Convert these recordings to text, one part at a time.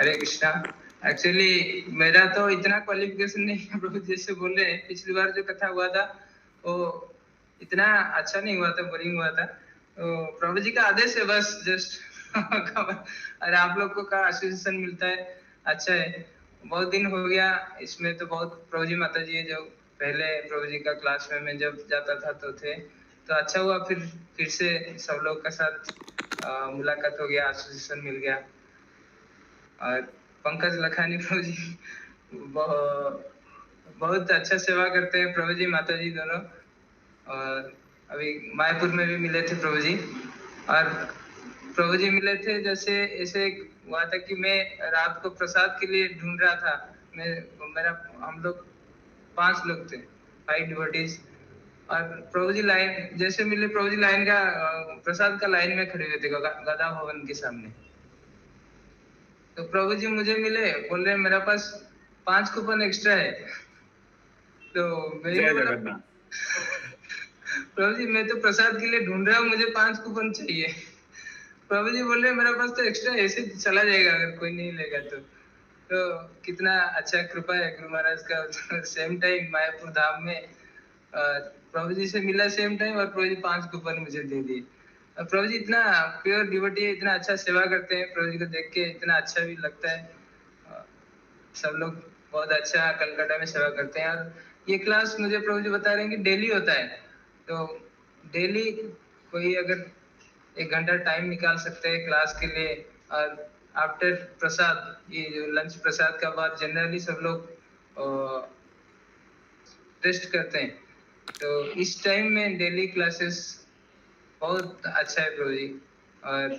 हरे Krishna. Actually मेरा तो इतना क्वालिफिकेशन नहीं है प्रभु, जैसे बोल रहे हैं। पिछली बार जो कथा हुआ था वो इतना अच्छा नहीं हुआ था, बोरिंग हुआ था। तो प्रभु जी का आदेश है बस, जस्ट और आप लोग को का एसोसिएशन मिलता है, अच्छा है। बहुत दिन हो गया इसमें, तो बहुत प्रभु जी माता जी है जो पहले प्रभु जी का क्लास में मैं जब जाता था तो थे। तो अच्छा हुआ फिर से सब लोग के साथ मुलाकात हो गया, एसोसिएशन मिल गया। और पंकज लखानी प्रभु जी बहुत अच्छा सेवा करते हैं प्रभु जी माता जी दोनों। और अभी मायापुर में भी मिले थे प्रभु जी। और प्रभु जी मिले थे जैसे ऐसे हुआ था कि मैं रात को प्रसाद के लिए ढूंढ रहा था। मैं मेरा हम लोग 5 लोग थे, 5 डिवोटीज। और प्रभु जी लाइन जैसे मिले, प्रभु जी लाइन का प्रसाद का लाइन में खड़े हुए थे गदा भवन के सामने। तो प्रभु जी मुझे मिले, बोल रहे मेरे पास 5 कूपन एक्स्ट्रा है। तो मैं भी बोला प्रभु जी मैं तो प्रसाद के लिए ढूंढ रहा हूँ, मुझे 5 कूपन चाहिए। प्रभु जी बोल रहे मेरे पास तो एक्स्ट्रा ऐसे चला जाएगा अगर कोई नहीं लेगा तो कितना अच्छा कृपा है गुरु महाराज का। सेम टाइम मायापुर धाम में प्रभु जी से मिला सेम टाइम, और प्रभु जी 5 कूपन मुझे दे दिए। प्रभु जी इतना प्योर डिवोटी है, इतना अच्छा सेवा करते हैं। प्रभु जी को देख के इतना अच्छा भी लगता है। सब लोग बहुत अच्छा कलकत्ता में सेवा करते हैं। और ये क्लास मुझे प्रभु जी बता रहे हैं कि डेली होता है। तो डेली कोई अगर 1 घंटा टाइम निकाल सकते हैं क्लास के लिए। और आफ्टर प्रसाद, ये जो लंच प्रसाद का बाद जनरली सब लोग रेस्ट करते हैं। तो इस टाइम में डेली क्लासेस बहुत अच्छा है प्रभु जी। और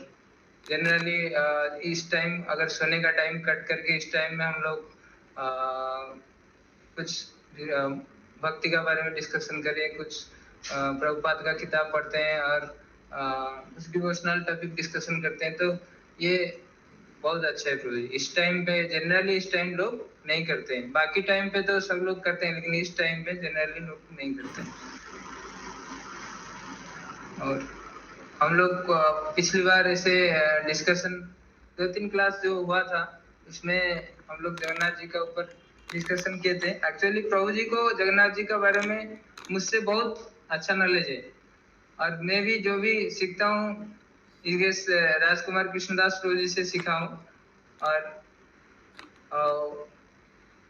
जनरली इस टाइम अगर सोने का टाइम कट करके इस टाइम में हम लोग कुछ भक्ति के बारे में डिस्कशन करें, कुछ प्रभुपाद का किताब पढ़ते हैं और कुछ डिवोशनल टॉपिक डिस्कशन करते हैं। तो ये बहुत अच्छा है प्रभु जी। इस टाइम पे जनरली इस टाइम लोग नहीं करते हैं, बाकी टाइम पे तो सब लोग करते हैं, लेकिन इस टाइम पे जनरली लोग नहीं करते हैं। और हम लोग पिछली बार ऐसे डिस्कशन 2-3 क्लास जो हुआ था उसमें हम लोग जगन्नाथ जी का ऊपर डिस्कशन किए थे। एक्चुअली प्रभु जी को जगन्नाथ जी के बारे में मुझसे बहुत अच्छा नॉलेज है। और मैं भी जो भी सीखता हूँ इस राजकुमार कृष्णदास प्रभु जी से सीखा हूँ। और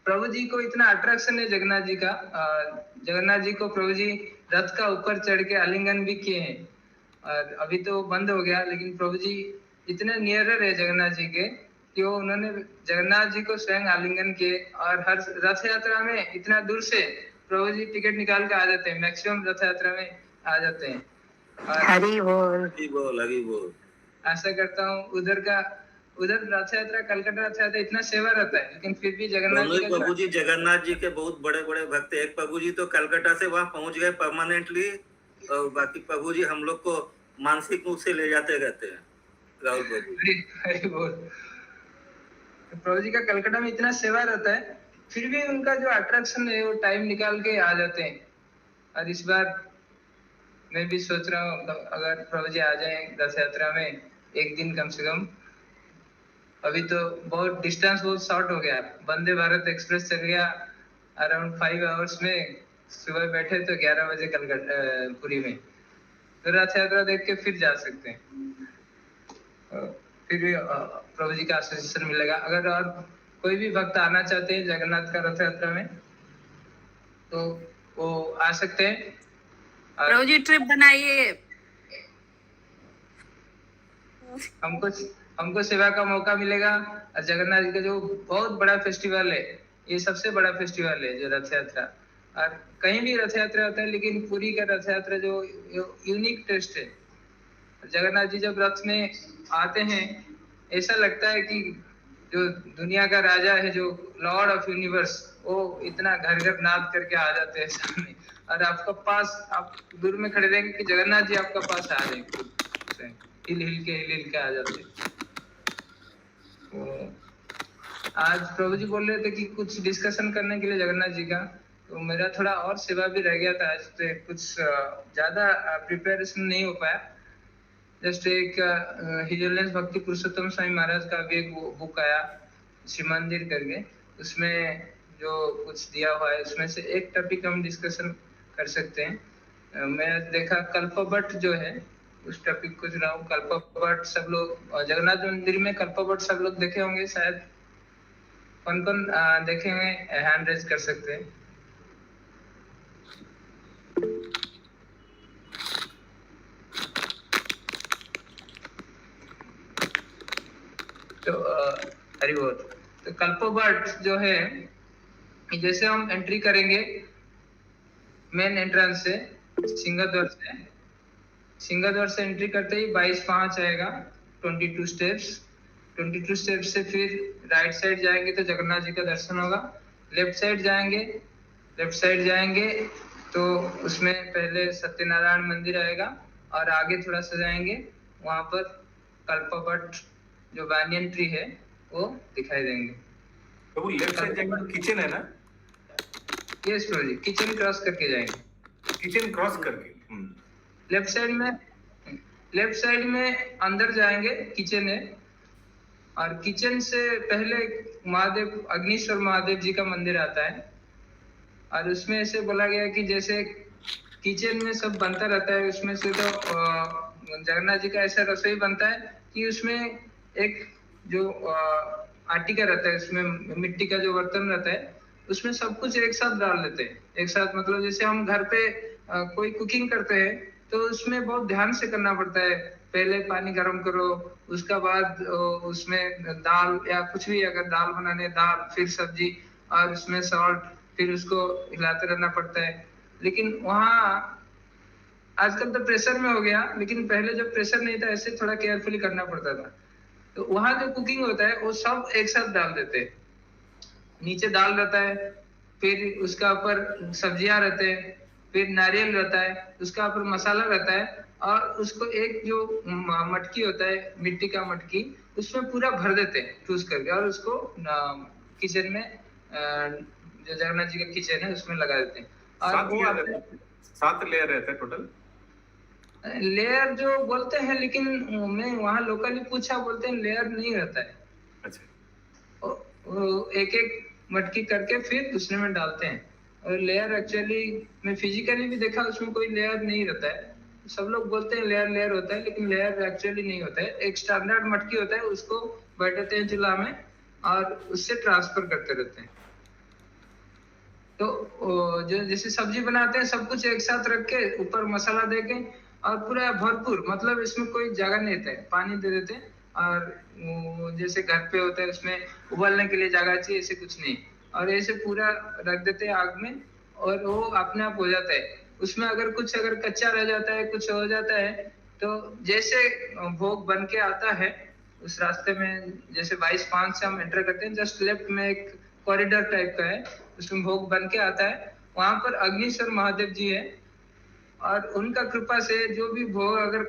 प्रभु जी को इतना अट्रैक्शन है जगन्नाथ जी का। जगन्नाथ जी को प्रभु जी रथ का ऊपर चढ़ के आलिंगन भी किए हैं। और अभी तो बंद हो गया, लेकिन प्रभु जी इतने नियरर है जगन्नाथ जी के कि वो उन्होंने जगन्नाथ जी को स्वयं आलिंगन किए। और हर रथ यात्रा में इतना दूर से प्रभु जी टिकट निकाल के आ जाते हैं, मैक्सिमम रथ यात्रा में आ जाते हैं। हरी बोल हरी बोल हरी बोल। आशा करता हूँ उधर रथ यात्रा, कलकत्ता रथ यात्रा इतना सेवा रहता है, लेकिन फिर भी जगन्नाथ जी प्रभु जी जगन्नाथ जी के बहुत बड़े बड़े भक्त हैं। एक प्रभु जी तो कलकत्ता से वहां पहुंच गए परमानेंटली, और बाकी प्रभु जी हम लोग को मानसिक रूप से ले जाते रहते हैं। राहुल प्रभु प्रभु जी का कलकत्ता में इतना सेवा रहता है, फिर भी उनका जो अट्रैक्शन है वो टाइम निकाल के आ जाते हैं। और इस बार मैं भी सोच रहा हूँ अगर प्रभु जी आ जाए रथ यात्रा में एक दिन कम से कम। अभी तो बहुत डिस्टेंस बहुत शॉर्ट हो गया, वंदे भारत एक्सप्रेस चल गया अराउंड 5 आवर्स में। सुबह बैठे तो 11 बजे कलकत्ता पुरी में, तो रथ यात्रा देख के फिर जा सकते हैं। फिर भी प्रभु जी का आशीर्वाद मिलेगा। अगर और कोई भी भक्त आना चाहते हैं जगन्नाथ का रथ यात्रा में तो वो आ सकते हैं। प्रभु जी ट्रिप बनाइए, हमको सेवा का मौका मिलेगा। और जगन्नाथ जी का जो बहुत बड़ा फेस्टिवल है, ये सबसे बड़ा फेस्टिवल है जो रथ यात्रा। और कहीं भी रथ यात्रा होता है, लेकिन पुरी का रथ यात्रा जो यूनिक टेस्ट है। जगन्नाथ जी जब रथ में आते हैं ऐसा लगता है कि जो दुनिया का राजा है, जो लॉर्ड ऑफ यूनिवर्स, वो इतना घर घर नाद करके आ जाते हैं सामने। और आपका पास आप दूर में खड़े रहेंगे कि जगन्नाथ जी आपका पास आ रहे हैं, हिल के आ जाते हैं। तो आज प्रभु जी बोल रहे थे कि कुछ डिस्कशन करने के लिए जगन्नाथ जी का, तो मेरा थोड़ा और सेवा भी रह गया था आज, तो कुछ ज्यादा प्रिपरेशन नहीं हो पाया। जस्ट एक हिज ऑनेस्ट भक्ति पुरुषोत्तम स्वामी महाराज का भी एक बुक आया, शिव मंदिर करके, उसमें जो कुछ दिया हुआ है उसमें से एक टॉपिक हम डिस्कशन कर सकते हैं। मैं देखा कल्पवट जो है उस टॉपिक को चुना हूँ। कल्पवट सब लोग जगन्नाथ मंदिर में कल्पवट सब लोग देखे होंगे शायद। कौन कौन देखे हुए हैंड रेज कर सकते हैं। तो हरि बोल। तो कल्पवट जो है, जैसे हम एंट्री करेंगे मेन एंट्रेंस से, सिंहद्वार से एंट्री करते ही 22 आएगा, 22 स्टेप्स। 22 स्टेप्स से फिर राइट साइड जाएंगे तो जगन्नाथ जी का दर्शन होगा। लेफ्ट साइड जाएंगे तो उसमें पहले सत्यनारायण मंदिर आएगा, और आगे थोड़ा सा जाएंगे वहां पर कल्पवट जो banyan ट्री है वो दिखाई देंगे। तो वो लेफ्ट साइड जाएंगे तो किचन है ना? यस प्रभु जी, किचन क्रॉस करके जाएंगे। किचन क्रॉस करके लेफ्ट साइड में अंदर जाएंगे, किचन है। और किचन से पहले महादेव, अग्निश्वर महादेव जी का मंदिर आता है। और उसमें ऐसे बोला गया कि जैसे किचन में सब बनता रहता है, उसमें से तो जगन्नाथ जी का ऐसा रसोई बनता है कि उसमें एक जो आटिका रहता है, उसमें मिट्टी का जो बर्तन रहता है, उसमें सब कुछ एक साथ डाल देते हैं। एक साथ मतलब जैसे हम घर पे कोई कुकिंग करते हैं तो उसमें बहुत ध्यान से करना पड़ता है। पहले पानी गर्म करो, उसका बाद उसमें दाल या कुछ भी, अगर दाल बनाने दाल, फिर सब्जी, और उसमें सॉल्ट, फिर उसको हिलाते रहना पड़ता है। लेकिन वहाँ आजकल तो प्रेशर में हो गया, लेकिन पहले जब प्रेशर नहीं था ऐसे थोड़ा केयरफुली करना पड़ता था। तो वहाँ जो कुकिंग होता है वो सब एक साथ डाल देते हैं। नीचे दाल रहता है, फिर उसका ऊपर सब्जियां रहते हैं, फिर नारियल रहता है, उसका ऊपर मसाला रहता है, और उसको एक जो मटकी होता है, मिट्टी का मटकी, उसमें पूरा भर देते हैं ठूस करके, और उसको किचन में जो जगन्नाथ जी का किचन है उसमें लगा देते हैं। और 7 लेयर रहता है टोटल। लेयर जो बोलते हैं, लेकिन मैं वहाँ लोकली पूछा, बोलते हैं लेयर नहीं रहता है। अच्छा। वो एक एक मटकी करके फिर दूसरे में डालते हैं। और लेयर एक्चुअली मैं फिजिकली भी देखा, उसमें कोई लेयर नहीं रहता है। सब लोग बोलते हैं लेयर लेयर होता है, लेकिन लेयर एक्चुअली नहीं होता है। एक स्टैंडर्ड मटकी होता है, उसको बैठाते हैं चूल्हा में और उससे ट्रांसफर करते रहते हैं। तो जो जैसे सब्जी बनाते हैं, सब कुछ एक साथ रख के ऊपर मसाला दे के और पूरा भरपूर, मतलब इसमें कोई जगह नहीं रहता है, पानी दे देते हैं। और जैसे घर पे होता है उसमें उबलने के लिए जगह चाहिए, ऐसे कुछ नहीं। और ऐसे पूरा रख देते हैं आग में, और वो अपने आप हो जाता है। उसमें अगर कच्चा रह जाता है, कुछ हो जाता है, तो जैसे भोग बन के आता है उस रास्ते में, जैसे 22-5 से हम एंटर करते हैं, जस्ट लेफ्ट में एक कॉरिडोर टाइप का है, उसमें भोग बन के आता है। वहां पर अग्निश्वर महादेव जी है, और उनका कृपा से जो भी भोग अगर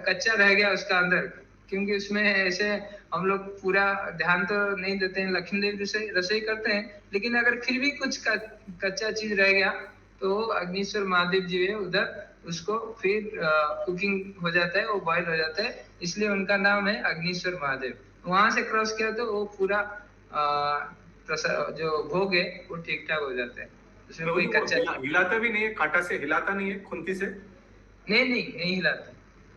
कच्चा रह गया उसका अंदर, क्योंकि उसमें ऐसे हम लोग पूरा ध्यान तो नहीं देते हैं, लक्ष्मी देवी रसोई करते हैं, लेकिन अगर फिर भी कुछ कच्चा चीज रह गया तो अग्निश्वर महादेव जी है उधर, उसको फिर कुकिंग हो जाता है, वो बॉयल हो जाता है, इसलिए उनका नाम है अग्निश्वर महादेव। वहां से क्रॉस किया तो वो पूरा जो भोग है वो ठीक ठाक हो जाता है। उसमें कोई कच्चा हिलाता भी नहीं है, कांटा से हिलाता नहीं है, खुंती से नहीं हिलाता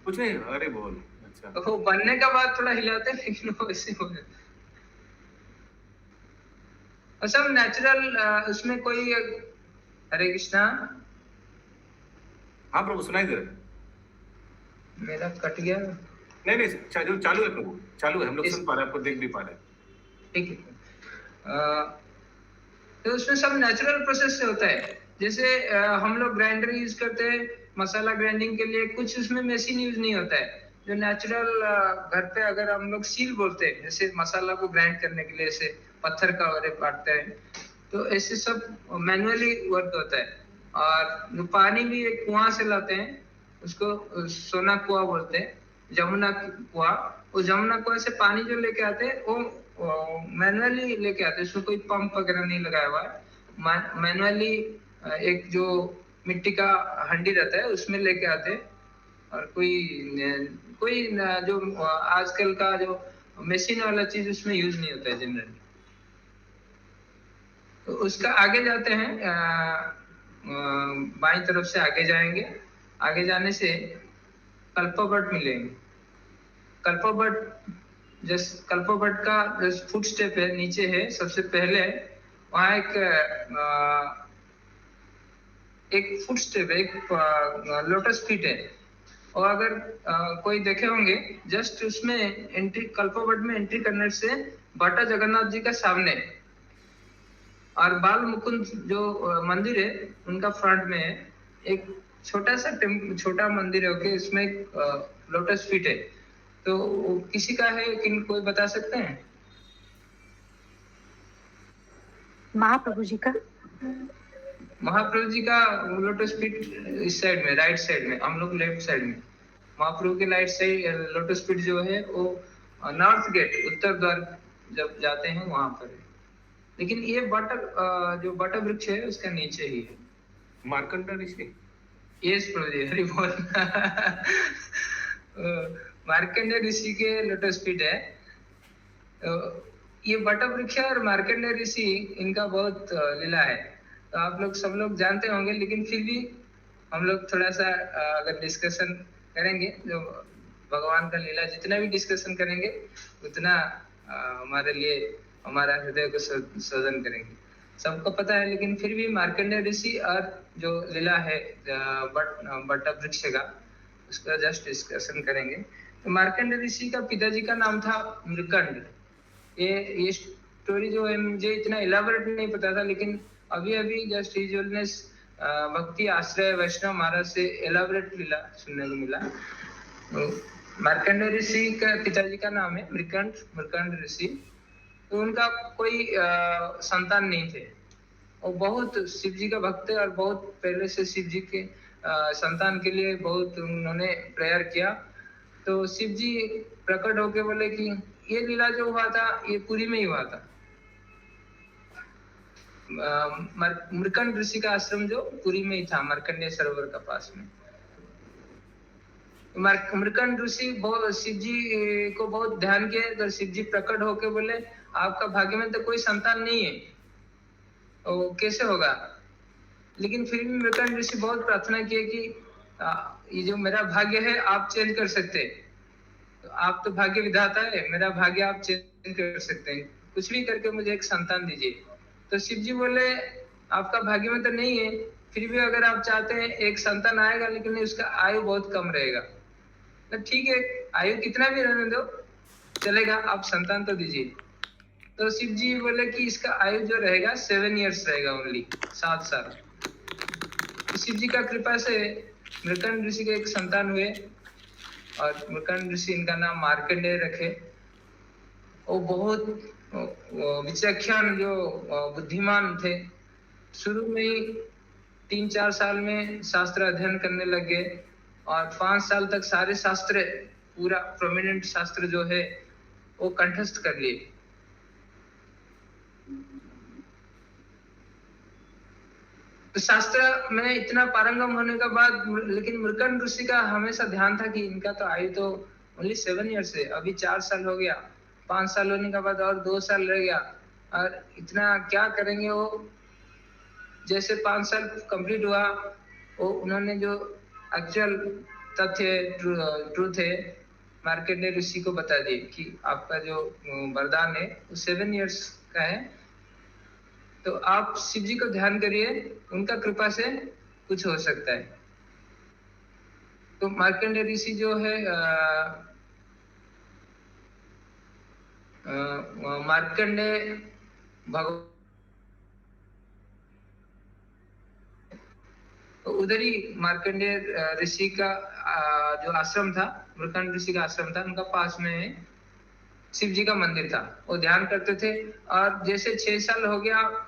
कुछ नहीं। अरे बोल। अच्छा। तो वो बनने का बाद थोड़ा हिलाते हैं, लेकिन वो ऐसे हो जाता है। और सब नेचुरल, उसमें कोई। हरे कृष्णा। हाँ प्रभु, सुनाई दे रहा है। मेरा कट गया। नहीं चालू है प्रभु, चालू है, हम लोग सुन पा रहे हैं, आपको देख भी पा रहे हैं। ठीक है। तो उसमें सब नेचुरल प्रोसेस से होता है। जैसे हम लोग ग्राइंडर यूज करते हैं मसाला ग्राइंडिंग के लिए, कुछ उसमें मशीन यूज नहीं होता है। जो नेचुरल घर पे अगर हम लोग सील बोलते हैं, जैसे मसाला को ग्राइंड करने के लिए ऐसे पत्थर का काटते हैं, तो ऐसे सब मैनुअली वर्क होता है। और जो पानी भी एक कुआं से लाते हैं, उसको सोना कुआं बोलते हैं, जमुना कुआं। वो जमुना कुआं से पानी जो लेके आते हैं वो मैनुअली लेके आते हैं, उसमें कोई पंप वगैरह नहीं लगाया हुआ है। मैनुअली एक जो मिट्टी का हंडी रहता है उसमें लेके आते हैं। और कोई जो आजकल का जो मशीन वाला चीज उसमें यूज नहीं होता है जनरली। तो उसका आगे जाते हैं, बाईं तरफ से आगे जाएंगे। आगे जाने से कल्पवट मिलेंगे। कल्पवट का जस्ट फुट स्टेप है, नीचे है सबसे पहले। वहाँ एक फुट स्टेप है, एक लोटस फीट है। और अगर कोई देखे होंगे, जस्ट उसमें एंट्री, कल्पवट में एंट्री करने से बाटा जगन्नाथ जी का सामने, और बाल मुकुंद जो मंदिर है उनका फ्रंट में है। एक छोटा मंदिर है, ओके, इसमें लोटस फीट है। तो किसी का है, कोई बता सकते हैं? महाप्रभु जी का। महाप्रभु जी का लोटस फीट इस साइड में, राइट साइड में, हम लोग लेफ्ट साइड में। महाप्रभु के राइट साइड लोटस फीट जो है वो नॉर्थ गेट, उत्तर द्वार जब जाते हैं वहां पर है। लेकिन ये जो बट वृक्ष है उसका नीचे ही है। मार्कंडा ऋषि। यस प्रभु जी, हरि बोल। मार्कंडेय ऋषि के लोटस फीट है। ये बट वृक्ष और मार्कंडेय ऋषि, इनका बहुत लीला है। तो आप लोग सब लोग जानते होंगे, लेकिन फिर भी हम लोग थोड़ा सा अगर डिस्कशन करेंगे, जो भगवान का लीला जितना भी डिस्कशन करेंगे उतना हमारे लिए, हमारा हृदय को सजन करेंगे। सबको पता है, लेकिन फिर भी मार्कंडेय ऋषि और जो लीला है बट वृक्ष का, उसका जस्ट डिस्कशन करेंगे। तो मार्कंडेय ऋषि का पिताजी का नाम था मृकंड। ये स्टोरी जो है मुझे इतना इलाबोरेट नहीं पता था, लेकिन अभी जस्ट हिज होलीनेस भक्ति आश्रय वैष्णव महाराज से इलाबोरेट लीला सुनने को मिला। मार्कंडेय ऋषि का पिताजी का नाम है मृकंड ऋषि। तो उनका कोई संतान नहीं थे। वो बहुत शिव जी का भक्त है, और बहुत पहले से शिव जी के संतान के लिए बहुत उन्होंने प्रेयर किया। तो शिव जी प्रकट होके बोले कि ये लीला जो हुआ था ये पुरी में ही हुआ था। मृकंड ऋषि का आश्रम जो पुरी में ही था, मार्कंडेय सरोवर का पास में। मृकंड ऋषि शिव जी को बहुत ध्यान किया, तो शिव जी प्रकट होके बोले आपका भाग्य में तो कोई संतान नहीं है, वो कैसे होगा? लेकिन फिर भी मृकंड ऋषि बहुत प्रार्थना किए कि ये जो मेरा भाग्य है आप चेंज कर सकते हैं। तो आप तो भाग्य विधाता है, मेरा भाग्य आप चेंज कर सकते हैं, कुछ भी करके मुझे एक संतान दीजिए। तो शिव जी बोले आपका भाग्य में तो नहीं है, फिर भी अगर आप चाहते हैं एक संतान आएगा, लेकिन उसका आयु बहुत कम रहेगा। तो ठीक है, आयु कितना भी रहने दो चलेगा, आप संतान तो दीजिए। तो शिव जी बोले कि इसका आयु जो रहेगा 7 इयर्स रहेगा, ओनली 7 साल। तो शिव जी का कृपा से मृकंड ऋषि के एक संतान हुए, और मृकंड ऋषि इनका नाम मार्कंडेय रखे। वो बहुत विचक्षण, जो बुद्धिमान थे। शुरू में ही 3-4 साल में शास्त्र अध्ययन करने लगे, और 5 साल तक सारे शास्त्र, पूरा प्रोमिनेंट शास्त्र जो है वो कंठस्थ कर लिए। तो शास्त्र में इतना पारंगम होने के बाद, लेकिन मृकंड ऋषि का हमेशा ध्यान था कि इनका तो आयु तो ओनली 7 इयर्स है, अभी 4 साल हो गया, 5 साल होने के बाद और 2 साल रह गया, और इतना क्या करेंगे वो। जैसे 5 साल कंप्लीट हुआ, वो उन्होंने जो एक्चुअल तथ्य ट्रूथ है मार्कंडेय ऋषि को बता दिए कि आपका जो वरदान है वो 7 इयर्स का है, तो आप शिव जी को ध्यान करिए, उनका कृपा से कुछ हो सकता है। तो मार्कंडेय ऋषि जो है मार्कंडेय भगवान, तो उधर ही मार्कंडेय ऋषि का जो आश्रम था, मृकंड ऋषि का आश्रम था, उनका पास में शिव जी का मंदिर था। वो ध्यान करते थे, और जैसे 6 साल हो गया,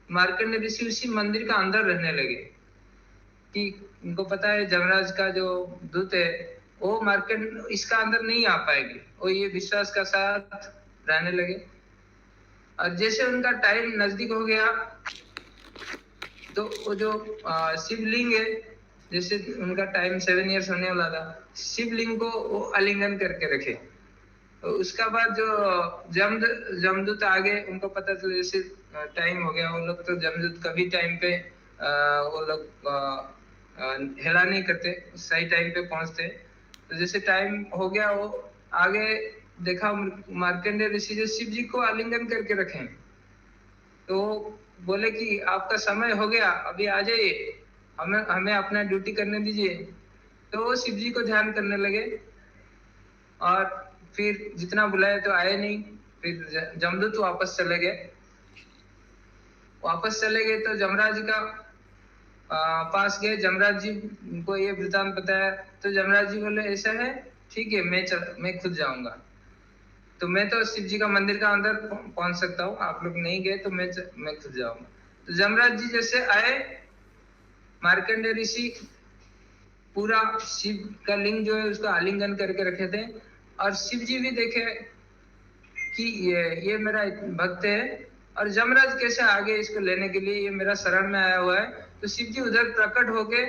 मार्कंडेय ऋषि उसी मंदिर का अंदर रहने लगे कि उनको पता है जमराज का जो दूत है वो मार्कंड इसका अंदर नहीं आ पाएगी, वो ये विश्वास का साथ रहने लगे। और जैसे उनका टाइम नजदीक हो गया, तो वो जो शिवलिंग है, जैसे उनका टाइम 7 इयर्स होने वाला था, शिवलिंग को वो आलिंगन करके रखे। तो उसका बाद जो जमदूत आ गए, उनको पता चला जैसे टाइम हो गया, उन लोग तो जमदूत कभी टाइम पे वो लोग हेला नहीं करते, सही टाइम पे पहुंचते। तो जैसे टाइम हो गया, वो आगे देखा मार्कंडेय ऋषि जो शिव जी को आलिंगन करके रखे, तो बोले कि आपका समय हो गया, अभी आ जाइए, हमें हमें अपना ड्यूटी करने दीजिए। तो वो शिव जी को ध्यान करने लगे, और फिर जितना बुलाए तो आए नहीं। फिर जमदूत वापस चले गए। तो जमराज जी का पास गए, जमराज जी को ये वृतांत बताया। तो जमराज जी बोले ऐसा है, ठीक है, मैं खुद जाऊंगा। तो मैं तो शिव जी का मंदिर का अंदर पहुंच सकता हूँ, आप लोग नहीं गए तो मैं खुद जाऊंगा। तो जमराज जी जैसे आए, मार्कंडेय ऋषि पूरा शिव का लिंग जो है उसको आलिंगन करके रखे थे, और शिव जी भी देखे कि ये मेरा भक्त है, और जमराज कैसे आगे इसको लेने के लिए, ये मेरा शरण में आया हुआ है। तो शिव जी उधर प्रकट होके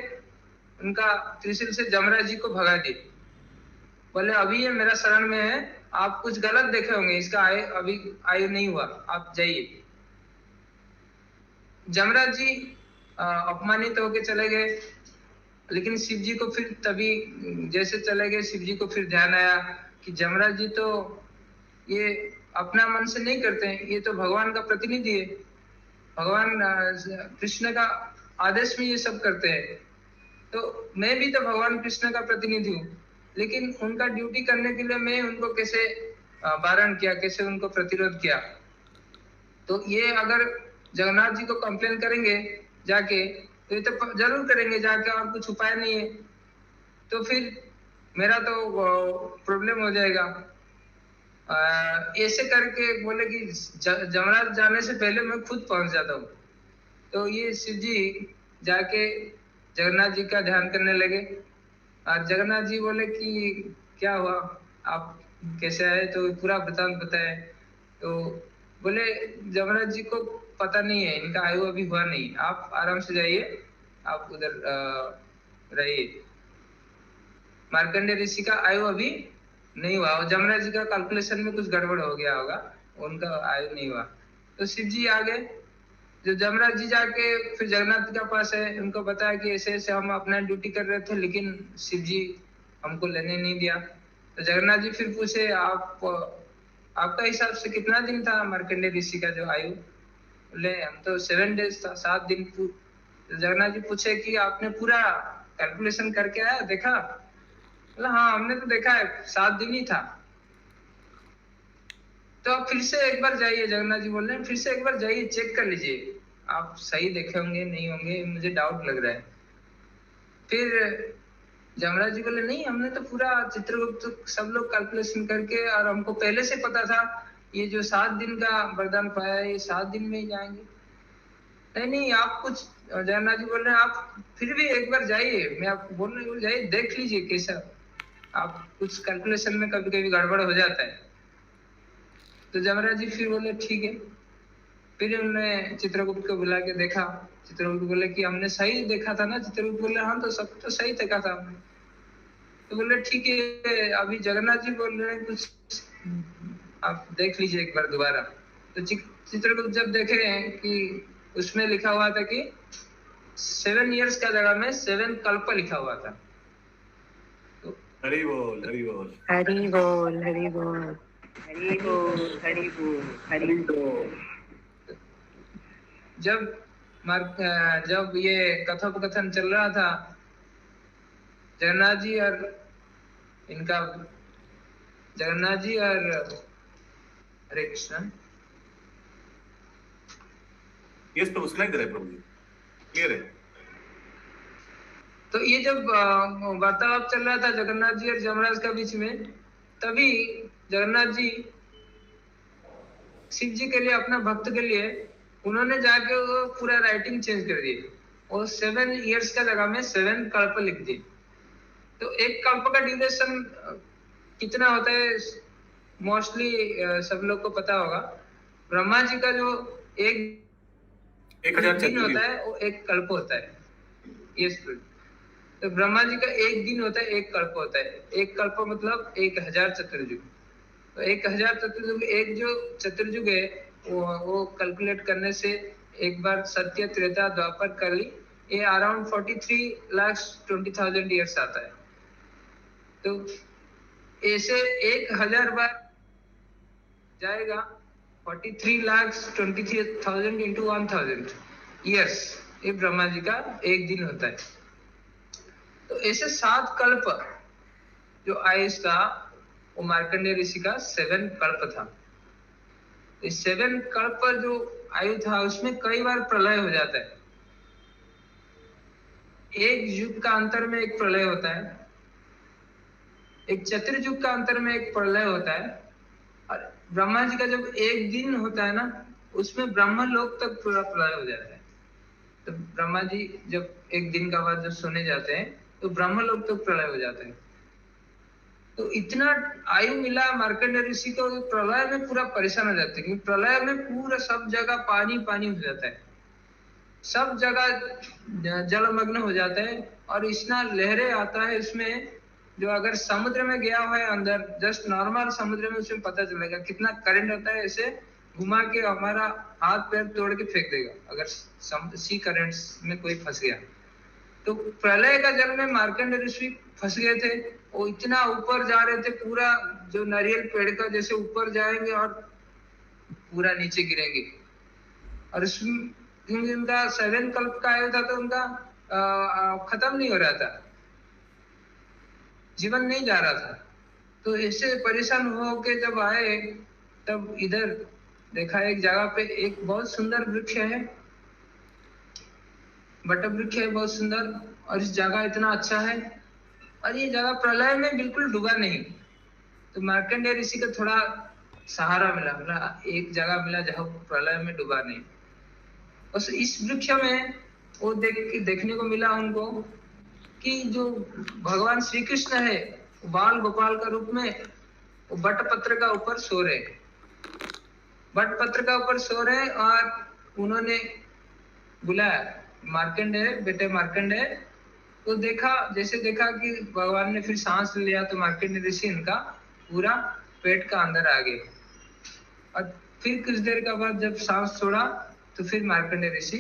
उनका त्रिशूल से जमराज जी को भगा दिए। बोले अभी ये मेरा शरण में है, आप कुछ गलत देखे होंगे, इसका अभी आयु नहीं हुआ, आप जाइए। जमराज जी अपमानित होके चले गए। लेकिन शिव जी को फिर तभी जैसे चले गए, शिव जी को फिर ध्यान आया कि जमराज जी तो ये अपना मन से नहीं करते हैं, ये तो भगवान का प्रतिनिधि है, भगवान कृष्ण का आदेश में ये सब करते हैं। तो मैं भी तो भगवान कृष्ण का प्रतिनिधि हूँ, लेकिन उनका ड्यूटी करने के लिए मैं उनको कैसे बारण किया, कैसे उनको प्रतिरोध किया। तो ये अगर जगन्नाथ जी को कंप्लेन करेंगे जाके, तो ये तो जरूर करेंगे जाके, और कुछ उपाय नहीं है, तो फिर मेरा तो प्रॉब्लम हो जाएगा। ऐसे करके बोले कि जमराज जाने से पहले मैं खुद पहुंच जाता हूँ। तो ये शिव जी जाके जगन्नाथ जी का ध्यान करने लगे, और जगन्नाथ जी बोले कि क्या हुआ, आप कैसे आए, तो पूरा वृतांत बताए। तो बोले जमराज जी को पता नहीं है, इनका आयु अभी हुआ नहीं, आप आराम से जाइए, आप उधर रहिए। मार्कंडेय ऋषि का आयु अभी नहीं हुआ, और जमराज जी का कैलकुलेशन में कुछ गड़बड़ हो गया होगा, उनका आयु नहीं हुआ। तो शिव जी आ गए। जो जमराज जी जाके फिर जगन्नाथ जी के पास है, उनको बताया कि ऐसे ऐसे हम अपना ड्यूटी कर रहे थे, लेकिन शिव जी हमको लेने नहीं दिया। तो जगन्नाथ जी फिर पूछे, आपका हिसाब से कितना दिन था मार्कंडेय ऋषि का जो आयु? बोले हम तो 7 डेज था, 7 दिन। तो जगन्नाथ जी पूछे कि आपने पूरा कैलकुलेशन करके आया, देखा? बोला हाँ, हमने तो देखा है, 7 दिन ही था। तो आप फिर से एक बार जाइए, जगन्नाथ जी बोल रहे हैं, फिर से एक बार जाइए, चेक कर लीजिए, आप सही देखे होंगे नहीं होंगे, मुझे डाउट लग रहा है। फिर जमराज जी बोले नहीं, हमने तो पूरा चित्रगुप्त सब लोग कैलकुलेशन करके, और हमको पहले से पता था ये जो 7 दिन का वरदान पाया है, ये 7 दिन में ही जाएंगे। नहीं, आप कुछ, जगन्नाथ जी बोल रहे हैं आप फिर भी एक बार जाइए, मैं आपको बोल रही हूँ जाइए, देख लीजिए कैसा, आप कुछ कैलकुलेशन में कभी कभी गड़बड़ हो जाता है। तो जमराज जी फिर बोले ठीक है। फिर उन्होंने चित्रगुप्त को बुला के देखा। चित्रगुप्त बोले कि हमने सही देखा था ना? चित्रगुप्त बोले हाँ, तो सब तो सही देखा था हमने। तो बोले ठीक है, अभी जगन्नाथ जी बोल रहे हैं कुछ, आप देख लीजिए एक बार दोबारा। तो चित्रगुप्त जब देखे हैं कि उसमें लिखा हुआ था कि 7 इयर्स का जगह में 7 कल्प लिखा हुआ था। तो हरि बोल, हरि बोल, हरि बोल, हरि बोल, हरि बोल, हरि बोल, हरि बोल। जब ये कथोपकथन चल रहा था, जगन्नाथ जी और हरे कृष्ण, यस प्रभु, सुनाई दे रहा है प्रभु जी, क्लियर है। तो ये जब वार्तालाप चल रहा था जगन्नाथ जी और जमराज का बीच में, तभी जगन्नाथ जी शिव जी के लिए, अपना भक्त के लिए, उन्होंने जाके वो पूरा राइटिंग चेंज कर दी, और 7 इयर्स का जगह में 7 कल्प लिख दी। तो एक कल्प का ड्यूरेशन कितना होता है, मोस्टली सब लोग को पता होगा। ब्रह्मा जी का जो एक 1000 दिन होता है, वो एक कल्प होता है। यस, तो ब्रह्मा जी का एक दिन होता है, एक कल्प होता है। एक कल्प मतलब 1000 चतुर्युग। तो 1000 चतुर्युग, एक जो चतुर्युग है वो कैलकुलेट करने से एक बार सत्य त्रेता द्वापर कली ये अराउंड 43,20,000 ईयर्स आता है। तो ऐसे 1000 बार जाएगा 43,23,000 इंटू 1000 ईयर्स, ये ब्रह्मा जी का एक दिन होता है। तो ऐसे 7 कल्प जो आयुष था वो मार्कंडेय ऋषि का 7 कल्प था। इस 7 कल्प पर जो आयु था उसमें कई बार प्रलय हो जाता है। एक युग का अंतर में एक प्रलय होता है, एक चतुर्युग का अंतर में एक प्रलय होता है। और ब्रह्मा जी का जब एक दिन होता है ना उसमें ब्रह्म लोक तक पूरा प्रलय हो जाता है। तो ब्रह्मा जी जब एक दिन का बाद जब सोने जाते हैं तो ब्रह्म लोक तक प्रलय हो जाता है। तो इतना आयु मिला मार्कंडेय ऋषि को, प्रलय में पूरा परेशान हो जाते हैं क्योंकि प्रलय में पूरा सब जगह पानी पानी हो जाता है, सब जगह जलमग्न हो जाता है और इतना लहरें आता है इसमें जो अगर समुद्र में गया हुआ है अंदर, जस्ट नॉर्मल समुद्र में उसमें पता चलेगा कितना करंट आता है। ऐसे घुमा के हमारा हाथ पैर तोड़ के फेंक देगा अगर सी करंट्स में कोई फंस गया। तो प्रलय का जल में मार्कंडेय ऋषि फंस गए थे, वो इतना ऊपर जा रहे थे, पूरा जो नारियल पेड़ का जैसे ऊपर जाएंगे और पूरा नीचे गिरेंगे। और उसमें क्योंकि उनका 7 कल्प का आयु था तो उनका खत्म नहीं हो रहा था, जीवन नहीं जा रहा था। तो ऐसे परेशान हो के जब आए तब इधर देखा एक जगह पे एक बहुत सुंदर वृक्ष है, बट वृक्ष है बहुत सुंदर, और इस जगह इतना अच्छा है और ये जगह प्रलय में बिल्कुल डूबा नहीं। तो मार्कंडेय ऋषि को थोड़ा सहारा मिला, बोला एक जगह मिला जहाँ प्रलय में डूबा नहीं। बस इस वृक्ष में वो देखने को मिला उनको कि जो भगवान श्री कृष्ण है बाल गोपाल का रूप में वो बट पत्र का ऊपर सो रहे, बट पत्र का ऊपर सो रहे और उन्होंने बुलाया मार्कंडेय, बेटे मार्कंडेय। तो देखा, जैसे देखा कि भगवान ने फिर सांस लिया तो मार्कंडेय ऋषि इनका पूरा पेट का अंदर आ गए और फिर कुछ देर का बाद जब सांस छोड़ा तो फिर मार्कंडेय ऋषि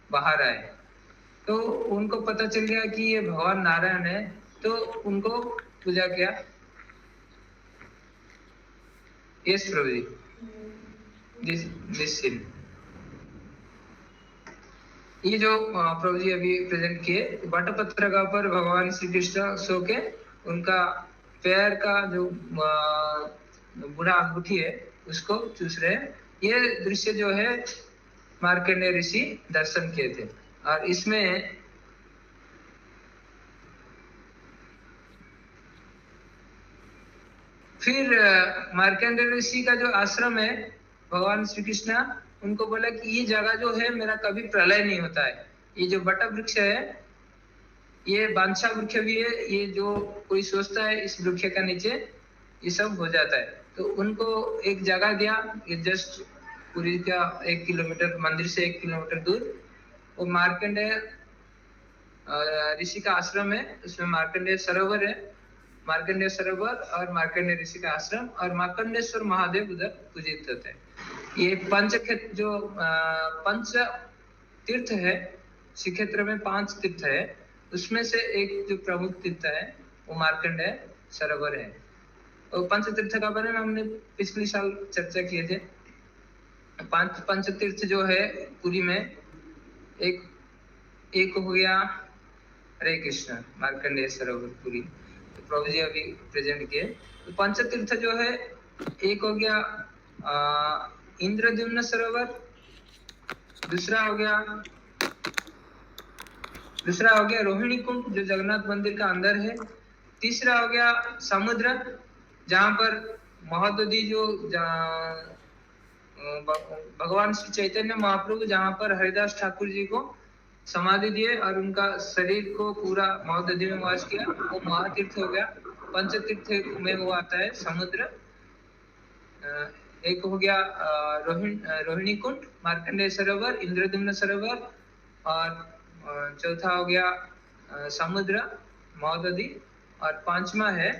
बाहर आए। तो उनको पता चल गया कि ये भगवान नारायण है, तो उनको पूजा किया। Yes Prabhu ji, this scene ये जो प्रभु जी अभी प्रेजेंट किए, बटपत्र का ऊपर भगवान श्री कृष्ण सो के उनका पैर का जो बूढ़ा अंगूठी है उसको चूस रहे हैं। ये दृश्य जो है मार्कंडेय ऋषि दर्शन किए थे। और इसमें फिर मार्कंडेय ऋषि का जो आश्रम है, भगवान श्री कृष्ण उनको बोला कि ये जगह जो है मेरा कभी प्रलय नहीं होता है। ये जो बट वृक्ष है ये बांछा वृक्ष भी है, ये जो कोई सोचता है इस वृक्ष का नीचे ये सब हो जाता है। तो उनको एक जगह दिया, ये जस्ट पुरी का 1 किलोमीटर, मंदिर से 1 किलोमीटर दूर वो मार्कंडेय ऋषि का आश्रम है। उसमें मार्कंडेय सरोवर है, मार्कंडेय सरोवर और मार्कंडेय ऋषि का आश्रम, और मार्कंडेश्वर महादेव उधर पूजित होते हैं। ये पंच तीर्थ है, श्रीक्षेत्र में 5 तीर्थ है, उसमें से एक जो प्रमुख तीर्थ है वो मार्कंडेय सरोवर है। और पंच तीर्थ का बारे में हमने पिछले साल चर्चा किए थे। पंच तीर्थ जो है पुरी में एक हो गया हरे कृष्ण मार्कंडेय सरोवर पुरी, तो प्रभु जी अभी प्रेजेंट किए। तो पंच तीर्थ जो है एक हो गया इंद्रद्युम्न सरोवर, दूसरा हो गया रोहिणी कुंड जो जगन्नाथ मंदिर का अंदर है, तीसरा हो गया समुद्र जहां पर महोदधि जो भगवान श्री चैतन्य महाप्रभु जहां पर हरिदास ठाकुर जी को समाधि दिए और उनका शरीर को पूरा महोदधि में वास किया, वो महातीर्थ हो गया। पंचतीर्थ में वो आता है समुद्र। एक हो गया रोहिणी कुंड, मार्कंडेय सरोवर, इंद्रद्युम्न सरोवर, और चौथा हो गया समुद्र महोदधि, और 5वां है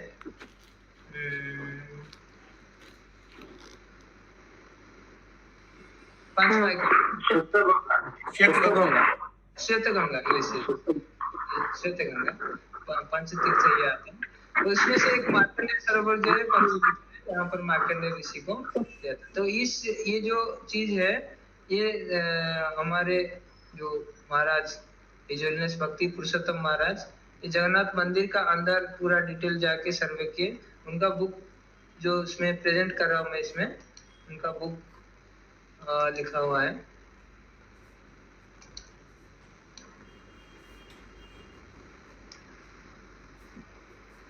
पांचवा श्वेतगंगा श्वेतगंगा, श्वेतगंगा पंचतीर्थ ये आते हैं। तो इसमें से एक मार्कंडेय सरोवर जो है यहाँ पर मार्कंडेय ऋषि को दिया था। तो ये जो चीज है ये हमारे जो महाराज हिजोलनेस भक्ति पुरुषोत्तम महाराज ये जगन्नाथ मंदिर का अंदर पूरा डिटेल जाके सर्वे किए। उनका बुक जो इसमें प्रेजेंट कर रहा हूँ मैं, इसमें उनका बुक लिखा हुआ है।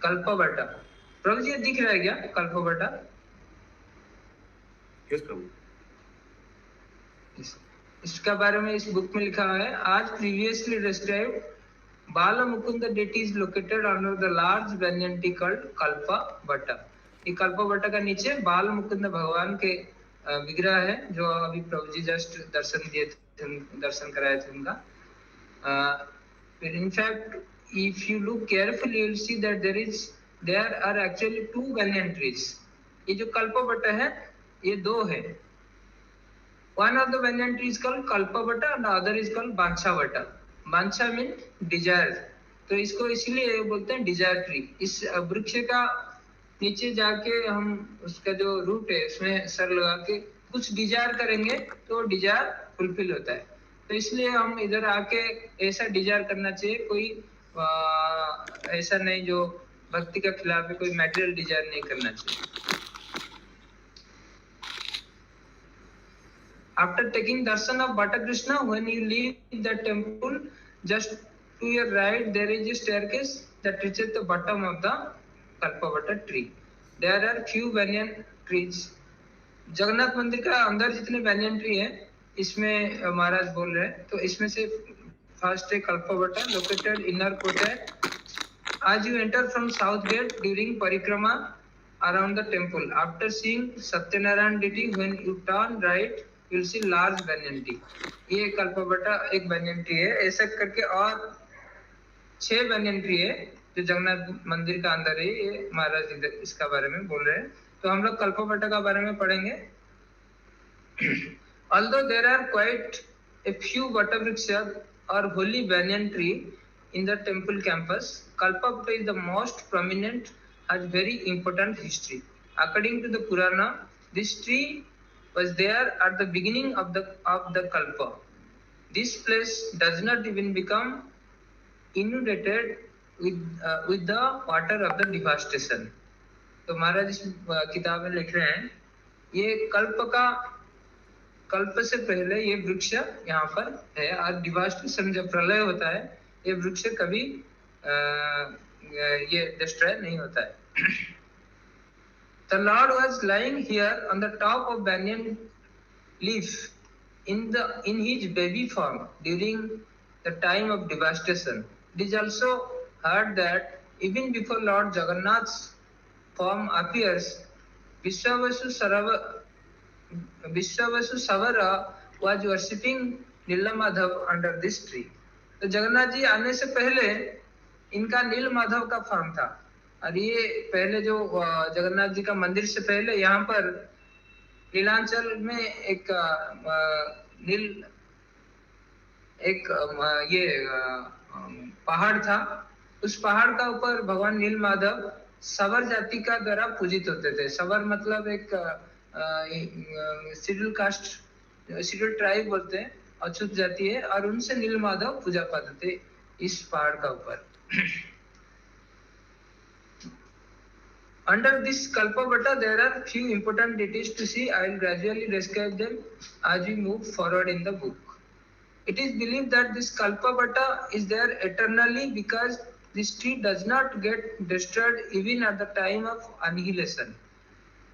कल्पवटा, प्रभु जी दिख रहा है क्या कल्पवटा? यस प्रभु। इसका बारे में इस बुक में लिखा है, आज previously described Bala Mukund deity is located under the large banyan tree called कल्पवटा। ये कल्पवटा का नीचे बाल मुकुंद भगवान के विग्रह है जो अभी प्रभु जी जस्ट दर्शन दिए थे, दर्शन कराए थे उनका। in fact if you look carefully you will see that there are actually two banyan trees। ये जो कल्पवटा है ये दो है। one of the banyan tree is called kalpavata and the other is called banchavata। Bancha mean desire, तो इसको इसलिए बोलते हैं डिजायर ट्री। इस वृक्ष का नीचे जाके हम उसका जो रूट है उसमें सर लगा के कुछ डिजायर करेंगे तो डिजायर फुलफिल होता है। तो इसलिए हम इधर आके ऐसा डिजायर करना चाहिए, कोई ऐसा नहीं जो भक्ति का खिलाफ है, कोई मैटेरियल डिजायर नहीं करना चाहिए। After taking darshan of Bhatta Krishna, when you leave the temple, just to your right there is a staircase that reaches the bottom of the Kalpavata tree। There are few banyan trees। Jagannath मंदिर का अंदर जितने banyan tree है इसमें महाराज बोल रहे हैं, तो इसमें से फर्स्ट है कल्पवटा located inner courtyard। As you enter from south gate during parikrama around the temple, after seeing Satyanarayan deity, when you turn right you will see large banyan tree। ये कल्पवटा एक banyan tree है। ऐसा करके और 6 banyan tree है जो जगन्नाथ मंदिर का अंदर है। ये महाराज इधर इसका बारे में बोल रहे हैं, तो हम लोग कल्पवटा का बारे में पढ़ेंगे। Although there are quite a few Vattavriksha or holy banyan tree in the temple campus, Kalpavata is the most prominent, has very important history। According to the Purana, this tree was there at the beginning of the Kalpa। This place does not even become inundated with the water of the devastation। तो महाराज इस किताब में लिख रहे हैं ये कल्प से पहले ये वृक्ष यहाँ पर है, और डिवास्टेशन जब प्रलय होता है ये वृक्ष कभी ये डिस्ट्रॉय नहीं होता है। The Lord was lying here on the top of banyan leaf in his baby form during the time of devastation। It is also heard that even before Lord Jagannath's form appears, Vishwavasu Savara was worshipping Nilamadhav under this tree। तो जगन्नाथ जी आने से पहले इनका नील माधव का form था, और ये पहले जो जगन्नाथ जी का मंदिर से पहले यहाँ पर नीलांचल में एक ये पहाड़ था। उस पहाड़ का ऊपर भगवान नील माधव सवर जाति का द्वारा पूजित होते थे। सवर मतलब एक शेड्यूल कास्ट, शेड्यूल ट्राइब बोलते हैं, अछूत जाति है, और उनसे नील माधव पूजा पाते थे इस पहाड़ का ऊपर। Under this Kalpavata there are few important details to see। I will gradually describe them as we move forward in the book। It is believed that this Kalpavata is there eternally because this tree does not get destroyed even at the time of annihilation।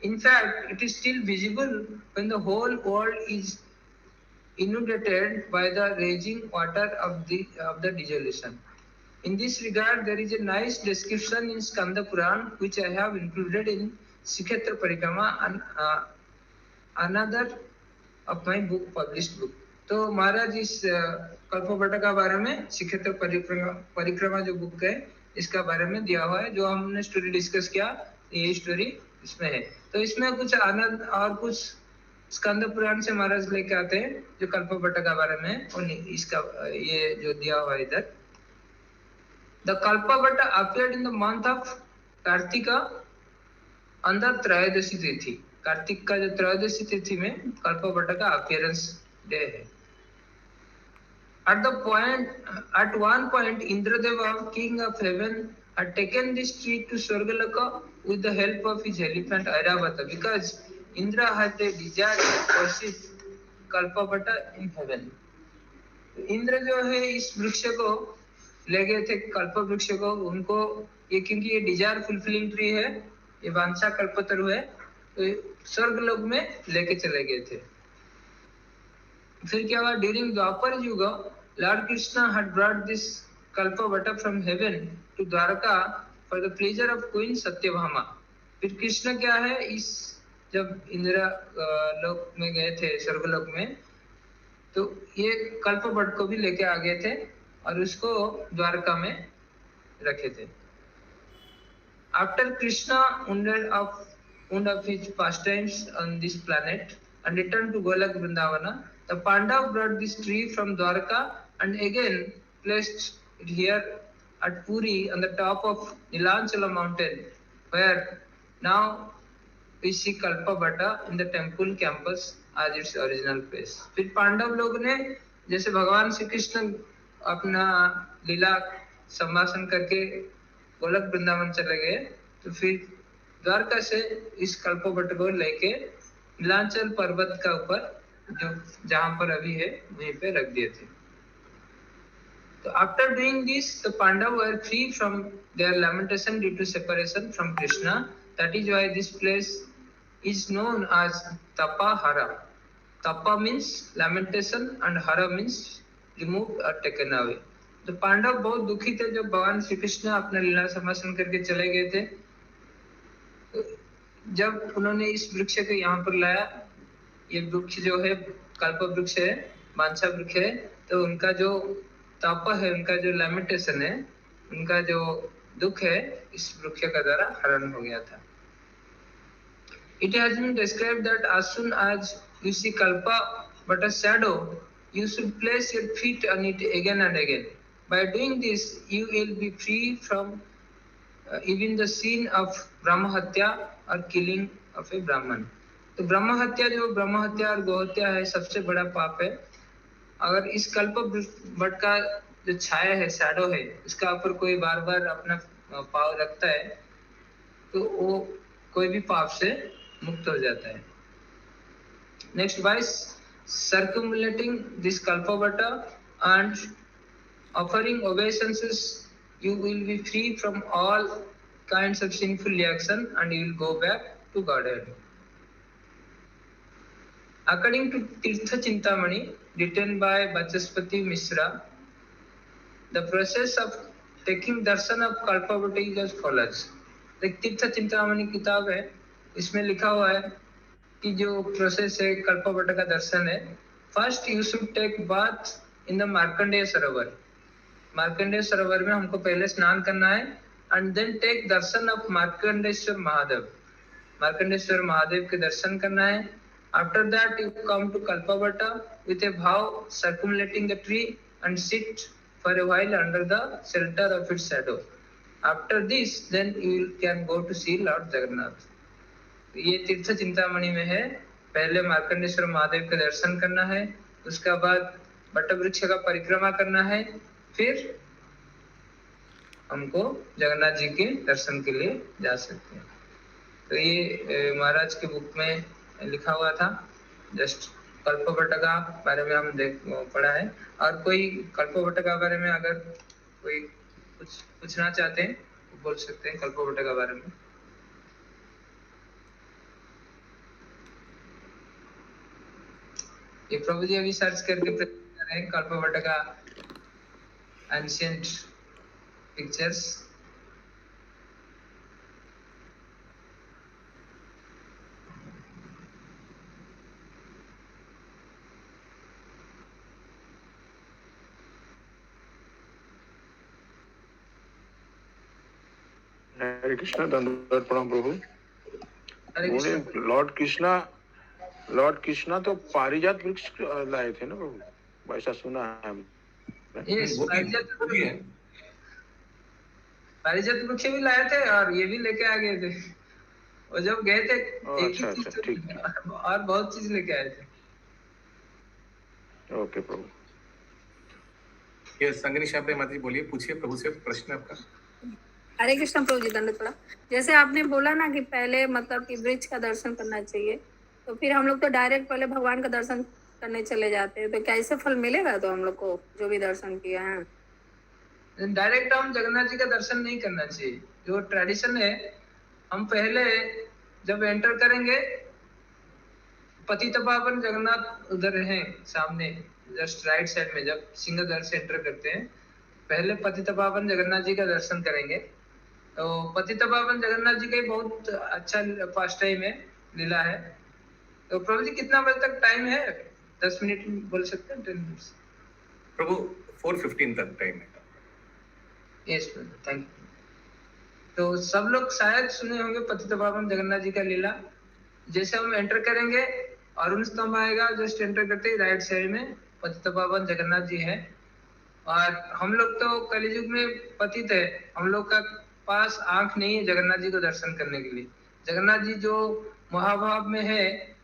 In fact, it is still visible when the whole world is inundated by the raging water of the dissolution। In this regard, there is a nice description in Skanda Puran which I have included in Shikshetra Parikrama and another of my book, published book। तो महाराज इस कल्पवटा का बारे में शिक्षेत्र परिक्रमा जो book है इसका बारे में दिया हुआ है, जो हमने स्टोरी डिस्कस किया, ये स्टोरी इसमें है। तो इसमें कुछ आनंद और कुछ स्कंद पुराण से महाराज लेके आते हैं जो कल्पवट के बारे में, और इसका ये जो दिया हुआ है इधर, the Kalpavata appeared in the month of Kartika अंदर त्रयोदशी तिथि। कार्तिक का जो त्रयोदशी तिथि में कल्पवट का अपीयरेंस डे है। At one point, Indradeva, king of heaven, had taken this tree to Swargaloka with the help of his elephant Airavata, because Indra had a desire to worship Kalpavata in heaven. Indra जो है इस वृक्ष को ले गए थे, कल्प वृक्ष को, उनको ये क्योंकि ये डिजायर फुलफिलिंग ट्री है, ये वांछा कल्पतरु है, तो स्वर्ग लोक में लेके चले गए थे। फिर क्या हुआ, during Dwapar Yuga lord Krishna had brought this Kalpavata from heaven to Dwarka for the pleasure of queen Satyabhama. फिर कृष्ण क्या है, इस जब इंद्र लोक में गए थे, स्वर्ग लोक में, तो ये कल्पवट को भी लेके आ गए थे और उसको द्वारका में रखे थे। After Krishna wound of his pastimes on this planet and returned to Golak Vrindavana, the Pandav brought this tree from Dwarka and again placed it here at Puri on the top of Nilanchala mountain, where now we see Kalpavata in the temple campus as its original place. फिर पांडव लोग ने, जैसे भगवान श्री कृष्ण अपना लीला संभाषण करके गोलक वृंदावन चले गए, तो फिर द्वारका से इस कल्पवट को लेके नीलांचल पर्वत का ऊपर, जो जहां पर अभी है, वहीं पे रख दिए थे। तो after doing this the Pandava were free from their lamentation due to separation from Krishna. That is why this place is known as Tapa Hara. Tapa means lamentation and Hara means removed or taken away. तो पांडव बहुत दुखी थे जब भगवान श्री कृष्ण अपना लीला संभाषण करके चले गए थे। तो जब उन्होंने इस वृक्ष को यहाँ पर लाया, ये वृक्ष जो है कल्प वृक्ष है, वांछा वृक्ष है, तो उनका जो तप है, उनका जो लैमेंटेशन है, उनका जो दुख है, इस वृक्ष का द्वारा हरण हो गया था। It has been described that as soon as you see kalpa but a shadow, you should place your feet on it again and again. By doing this, you will be free from even the sin of Brahma Hatya or killing of a Brahman. तो ब्रह्म हत्या, जो ब्रह्म हत्या और गोहत्या है, सबसे बड़ा पाप है। अगर इस कल्प वट का जो छाया है, शैडो है, उसका ऊपर कोई बार बार अपना पाव रखता है, तो वो कोई भी पाप से मुक्त हो जाता है। Next, by circumambulating this kalpavata and offering obeisances, you will be free from all kinds of sinful reaction and you will go back to Godhead. According to Tirtha Chintamani, written by Vachaspati Mishra, the process of taking darshan of kalpavata is as follows. एक तीर्थ चिंतामणि किताब है, इसमें लिखा हुआ है कि जो प्रोसेस है कल्पवट का दर्शन है, first you should take bath in the Markandeya Sarovar. Markandeya Sarovar में हमको पहले स्नान करना है, and then take darshan of Markandeshwar Mahadev. Markandeshwar Mahadev के दर्शन करना है। After that you come to Kalpavata with a bhava circumambulating the tree and sit for a while under the shelter of its shadow. After this then you can go to see lord Jagannath. ये तीर्थ चिंतामणि में है। पहले मार्कंडेश्वर महादेव के दर्शन करना है, उसके बाद बट वृक्ष का परिक्रमा करना है, फिर हमको जगन्नाथ जी के दर्शन के लिए जा सकते हैं। तो ये महाराज के बुक में लिखा हुआ था। जस्ट कल्पवट का बारे में हम पढ़ा है। और कोई कल्पवट का बारे में अगर कोई कुछ पूछना चाहते हैं तो बोल सकते हैं कल्पवट का बारे में। ये प्रभु जी अभी सर्च करके प्रेजेंट कर रहे हैं कल्पवट का एंशिएंट पिक्चर्स। हरे कृष्णा, धन्यवाद प्रणाम प्रभु। हरे कृष्ण। लॉर्ड कृष्णा लॉर्ड कृष्णा तो पारिजात वृक्ष लाए थे ना प्रभु, ऐसा सुना है हम। यस, वो भी है। पारिजात वृक्ष भी लाए थे और ये भी लेके आ गए थे। और जब गए थे एक ही अच्छा चीज अच्छा, तो ठीक नहीं, ठीक। और बहुत चीज लेके आए थे। ओके प्रभु। ये संगनी आपने माता जी बोलिए, पूछिए प्रभु से प्रश्न आपका। हरे कृष्ण प्रभु जी, दंड पड़ा। जैसे आपने बोला ना कि पहले मतलब कि वृक्ष का दर्शन करना चाहिए, तो फिर हम लोग तो डायरेक्ट पहले भगवान का दर्शन करने चले जाते हैं, तो क्या इससे फल मिलेगा तो हम लोग को जो भी दर्शन किया है? डायरेक्ट हम जगन्नाथ जी का दर्शन नहीं करना चाहिए। जो ट्रेडिशन है, हम पहले जब एंटर करेंगे, पतित पावन जगन्नाथ उधर है सामने, जस्ट राइट साइड में, जब सिंहद्वार से एंटर करते हैं पहले पतित पावन जगन्नाथ जी का दर्शन करेंगे। तो पतित पावन जगन्नाथ जी का ही बहुत अच्छा फास्ट टाइम है, लीला है। तो प्रभु जी कितना बजे तक टाइम है? 10 मिनट बोल सकते हैं? 10 मिनट्स प्रभु 4:15 तक टाइम है। Yes, thank you. तो सब लोग शायद सुने होंगे पतित पावन जगन्नाथ जी का लीला। जैसे हम एंटर करेंगे, अरुण स्तंभ आएगा, जस्ट एंटर करते ही राइट साइड में पतित पावन जगन्नाथ जी है। और हम लोग तो कलयुग में पतित है, हम लोग का पास आंख नहीं है जगन्नाथ जी को दर्शन करने के लिए। जगन्नाथ जी जो महाभाव में है,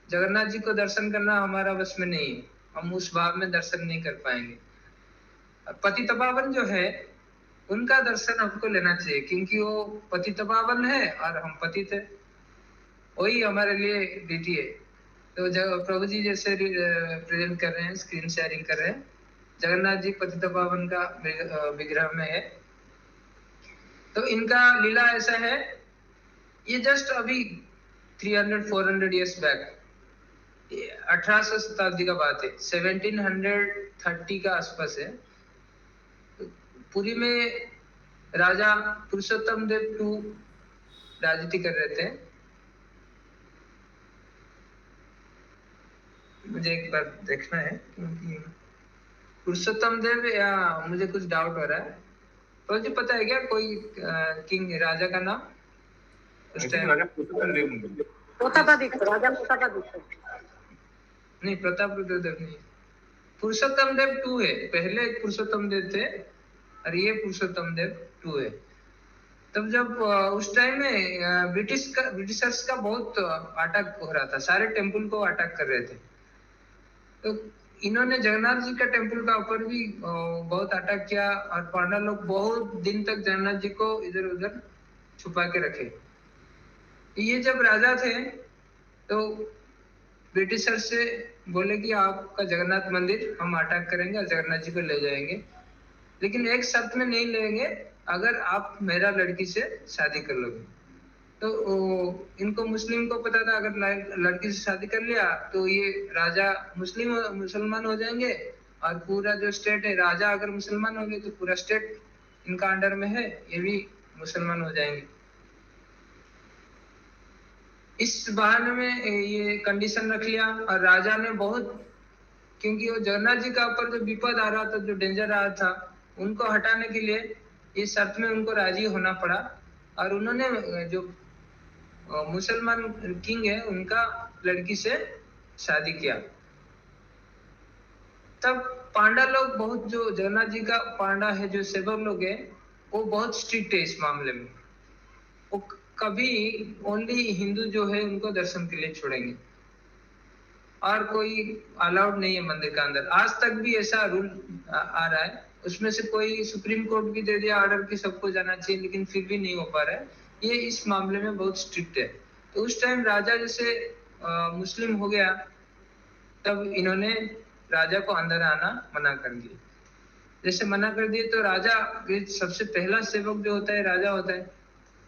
जगन्नाथ जी को दर्शन करना हमारा बस में नहीं है, हम उस भाव में दर्शन नहीं कर पाएंगे। पतित पावन जो है उनका दर्शन हमको लेना चाहिए, क्योंकि वो पतित पावन है और हम पतित है, वही हमारे लिए ड्यूटी है। तो जब प्रभु जी जैसे प्रेजेंट कर रहे हैं, स्क्रीन शेयरिंग कर रहे हैं, जगन्नाथ जी पतित पावन का विग्रह में है। तो इनका लीला ऐसा है, ये जस्ट अभी 300-400 इयर्स बैक, 1800 शताब्दी का बात है, 1730 का आसपास है। पुरी में राजा पुरुषोत्तम देव टू राजनीति कर रहे थे। मुझे एक बार देखना है, क्योंकि पुरुषोत्तम देव या मुझे कुछ डाउट हो रहा है। तो मुझे पता है क्या कोई किंग राजा का नाम उस टाइम? राजा पुरुषोत्तम देव मंदिर। प्रतापादित्य, राजा प्रतापादित्य। नहीं, प्रतापरुद्र देव नहीं, पुरुषोत्तम देव टू है। पहले एक पुरुषोत्तम देव थे और ये पुरुषोत्तम देव टू है। तब जब उस टाइम में ब्रिटिशर्स का बहुत अटैक हो रहा था, सारे टेम्पल को अटैक कर रहे थे। तो इन्होंने जगन्नाथ जी का टेम्पल का ऊपर भी बहुत अटैक किया और पांडा लोग बहुत दिन तक जगन्नाथ जी को इधर उधर छुपा के रखे। ये जब राजा थे तो ब्रिटिशर से बोले कि आपका जगन्नाथ मंदिर हम अटैक करेंगे और जगन्नाथ जी को ले जाएंगे, लेकिन एक शर्त में नहीं लेंगे, अगर आप मेरा लड़की से शादी कर लोगे। तो इनको मुस्लिम को पता था, अगर लड़की से शादी कर लिया तो ये राजा मुसलमान हो जाएंगे, और पूरा जो स्टेट है, राजा अगर मुसलमान हो गए तो पूरा स्टेट इनका अंडर में है, ये भी मुसलमान हो जाएंगे। इस बहाने में ये कंडीशन रख लिया और राजा ने बहुत, क्योंकि वो जगन्नाथ जी का ऊपर जो विपद आ रहा था, जो डेंजर आ रहा था, उनको हटाने के लिए ये शर्त में उनको राजी होना पड़ा। और उन्होंने जो मुसलमान किंग है उनका लड़की से शादी किया। तब पांडा लोग बहुत, जो जगन्नाथ जी का पांडा है, जो सेवक लोग है, वो बहुत स्ट्रिक्ट है इस मामले में। वो कभी ओनली हिंदू जो है उनको दर्शन के लिए छोड़ेंगे और कोई अलाउड नहीं है मंदिर के अंदर। आज तक भी ऐसा रूल आ रहा है। उसमें से कोई सुप्रीम कोर्ट भी दे दिया ऑर्डर कि सबको जाना चाहिए, लेकिन फिर भी नहीं हो पा रहा है। ये इस मामले में बहुत स्ट्रिक्ट है। तो उस टाइम राजा जैसे मुस्लिम हो गया, तब इन्होंने राजा को अंदर आना मना कर दिया। जैसे मना कर दिए तो राजा, सबसे पहला सेवक जो होता है राजा होता है,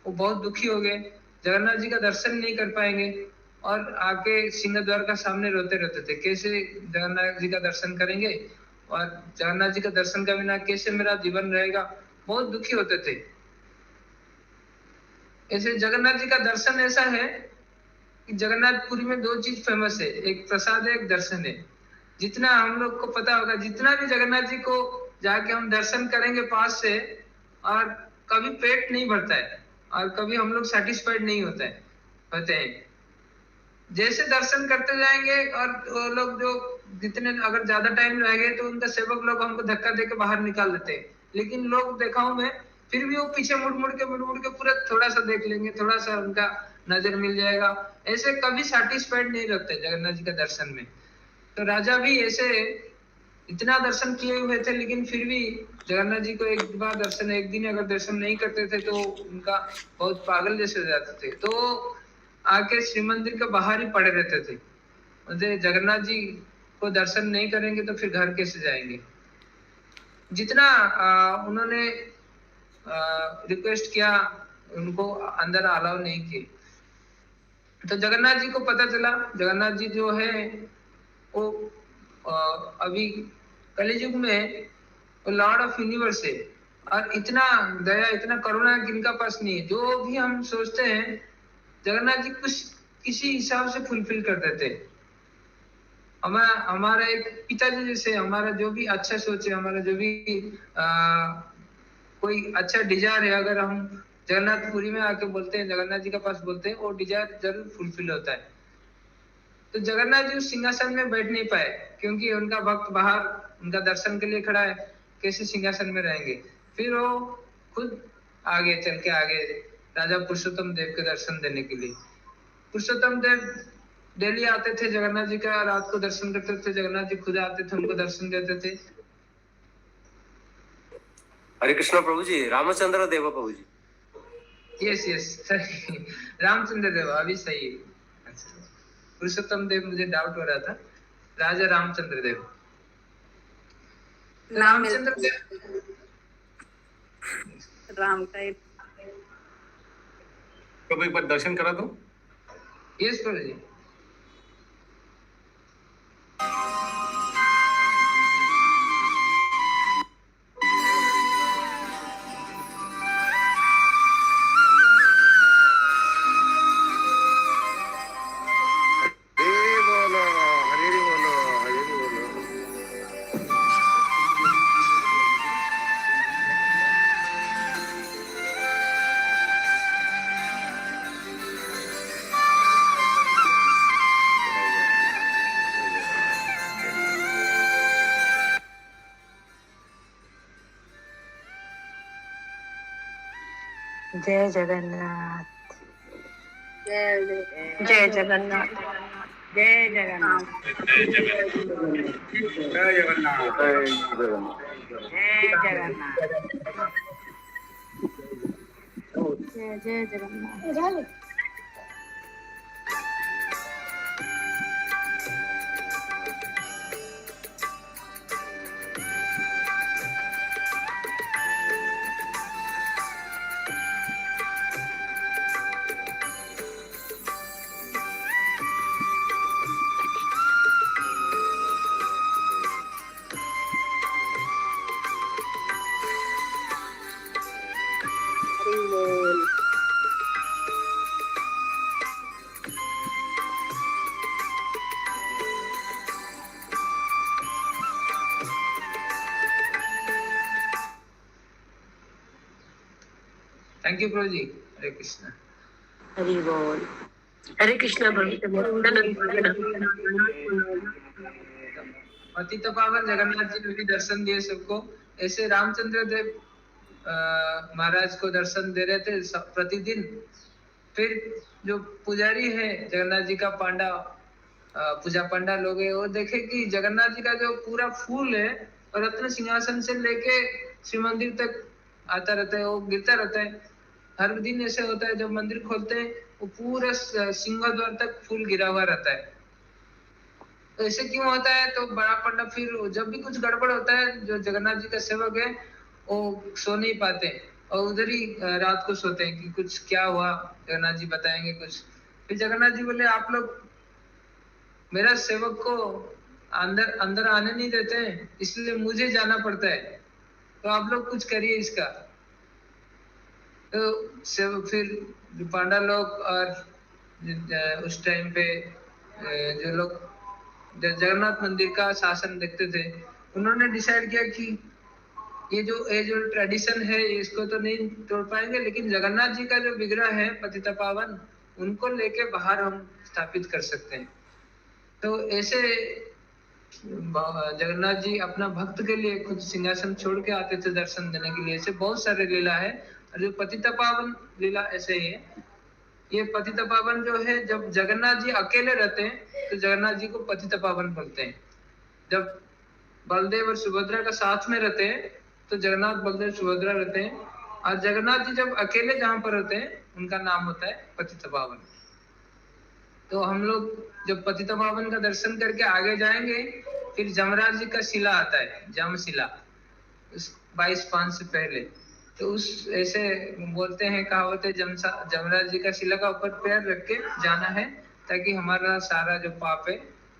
वो बहुत दुखी हो गए, जगन्नाथ जी का दर्शन नहीं कर पाएंगे और आके सिंहद्वार का सामने रोते रहते थे, कैसे जगन्नाथ जी का दर्शन करेंगे और जगन्नाथ जी का दर्शन के बिना कैसे मेरा जीवन रहेगा, बहुत दुखी होते थे। ऐसे जगन्नाथ जी का दर्शन ऐसा है कि जगन्नाथपुरी में दो चीज फेमस है, एक प्रसाद है, एक दर्शन है। जितना हम लोग को पता होगा, जितना भी जगन्नाथ जी को जाके हम दर्शन करेंगे पास से, और कभी पेट नहीं भरता है और कभी हम लोग सेटिस्फाइड नहीं होते हैं। जैसे दर्शन करते जाएंगे और वो लोग जो जितने अगर ज्यादा टाइम रहेंगे तो उनका सेवक लोग हमको धक्का देके बाहर निकाल देते हैं, लेकिन लोग देखा हूं मैं फिर भी वो पीछे मुड़ मुड़ के पूरा थोड़ा सा देख लेंगे, थोड़ा सा उनका नजर मिल जाएगा, ऐसे कभी सेटिस्फाइड नहीं रखते जगन्नाथ जी का दर्शन में। तो राजा भी ऐसे इतना दर्शन किए हुए थे लेकिन फिर भी जगन्नाथ जी को एक बार दर्शन, एक दिन अगर दर्शन नहीं करते थे तो उनका बहुत पागल जैसे हो जाते थे, तो आके श्री मंदिर के बाहर ही पड़े रहते थे। मतलब जगन्नाथ जी को दर्शन नहीं करेंगे तो फिर घर कैसे जाएंगे। जितना उन्होंने रिक्वेस्ट किया उनको अंदर अलाउ नहीं किए। तो जगन्नाथ जी को पता चला जगन्नाथ जी जो है वो अभी कलियुग में वो लॉर्ड ऑफ यूनिवर्स है, और इतना दया इतना करुणा किनका पास नहीं है। जो भी हम सोचते हैं जगन्नाथ जी कुछ किसी हिसाब से फुलफिल कर देते। हमारा एक पिताजी जैसे, हमारा जो भी अच्छा सोचे, हमारा जो भी कोई अच्छा डिजायर है, अगर हम जगन्नाथपुरी में आके बोलते हैं, जगन्नाथ जी के पास बोलते हैं, वो डिजायर जरूर फुलफिल होता है। तो जगन्नाथ जी उस सिंहासन में बैठ नहीं पाए क्योंकि उनका भक्त बाहर उनका दर्शन के लिए खड़ा है, कैसे सिंहासन में रहेंगे। फिर वो खुद आगे चल के आगे राजा पुरुषोत्तम देव के दर्शन देने के लिए, पुरुषोत्तम देव डेली आते थे जगन्नाथ जी का, रात को दर्शन करते थे, जगन्नाथ जी खुद आते थे उनको दर्शन देते थे। हरे कृष्णा प्रभु जी, रामचंद्र देव प्रभु जी। यस यस सही, रामचंद्र देव अभी सही है। अच्छा, पुरुषोत्तम देव मुझे डाउट हो रहा था, राजा रामचंद्र देव। रामचंद्र देव राम का एक प्रभु एक बार दर्शन करा दो। यस प्रभु जी। जय जगन्नाथ। जय जय जगन्नाथ। जय जगन्नाथ। जय जगन्नाथ। जय जगन्नाथ। जय जय जगन्नाथ। हरि बोल। थैंक यू प्रभु जी। हरे कृष्णा। हरि बोल। हरे कृष्णा पतित पावन जगन्नाथ जी ने भी दर्शन दिए सबको। ऐसे रामचंद्र देव महाराज को दर्शन दे रहे थे प्रतिदिन। फिर जो पुजारी है जगन्नाथ जी का पांडा, पूजा पांडा लोग है, वो देखे कि जगन्नाथ जी का जो पूरा फूल है और रत्न सिंहासन से लेके श्री मंदिर तक आता रहता है, वो गिरता रहता है। हर दिन ऐसे होता है, जब मंदिर खोलते हैं वो पूरा सिंह द्वार तक फूल गिरा हुआ रहता है। तो ऐसे क्यों होता है? तो बड़ा पंडा फिर जब भी कुछ गड़बड़ होता है, जो जगन्नाथ जी का सेवक है वो सो नहीं पाते और उधर ही रात को सोते हैं कि कुछ क्या हुआ, जगन्नाथ जी बताएंगे कुछ। फिर जगन्नाथ जी बोले आप लोग मेरा सेवक को अंदर अंदर आने नहीं देते हैं, इसलिए मुझे जाना पड़ता है, तो आप लोग कुछ करिए इसका। तो फिर जो पांडा लोग और उस टाइम पे जो लोग जगन्नाथ मंदिर का शासन देखते थे, उन्होंने डिसाइड किया कि ये जो ट्रेडिशन है इसको तो नहीं तोड़ पाएंगे, लेकिन जगन्नाथ जी का जो विग्रह है पतित पावन, उनको लेके बाहर हम स्थापित कर सकते हैं। तो ऐसे जगन्नाथ जी अपना भक्त के लिए खुद सिंहासन छोड़ के आते थे दर्शन देने के लिए। ऐसे बहुत सारे लीला है। और जो पतित पावन लीला ऐसे ही है। ये पतित पावन जो है, जब जगन्नाथ जी अकेले रहते हैं तो जगन्नाथ जी को पतित पावन बोलते हैं। जब बलदेव और सुभद्रा का साथ में रहते हैं तो जगन्नाथ बलदेव सुभद्रा रहते हैं। और जगन्नाथ जी जब अकेले जहाँ पर रहते हैं उनका नाम होता है पतित पावन। तो हम लोग जब पतित पावन का दर्शन करके आगे जाएंगे, फिर जमराज जी का शिला आता है, जम शिला, उस 22/5 से पहले। तो उस ऐसे बोलते हैं, कहावत है, जमराज जी का शिला का ऊपर पैर रख के जाना है, ताकि हमारा सारा जो पाप है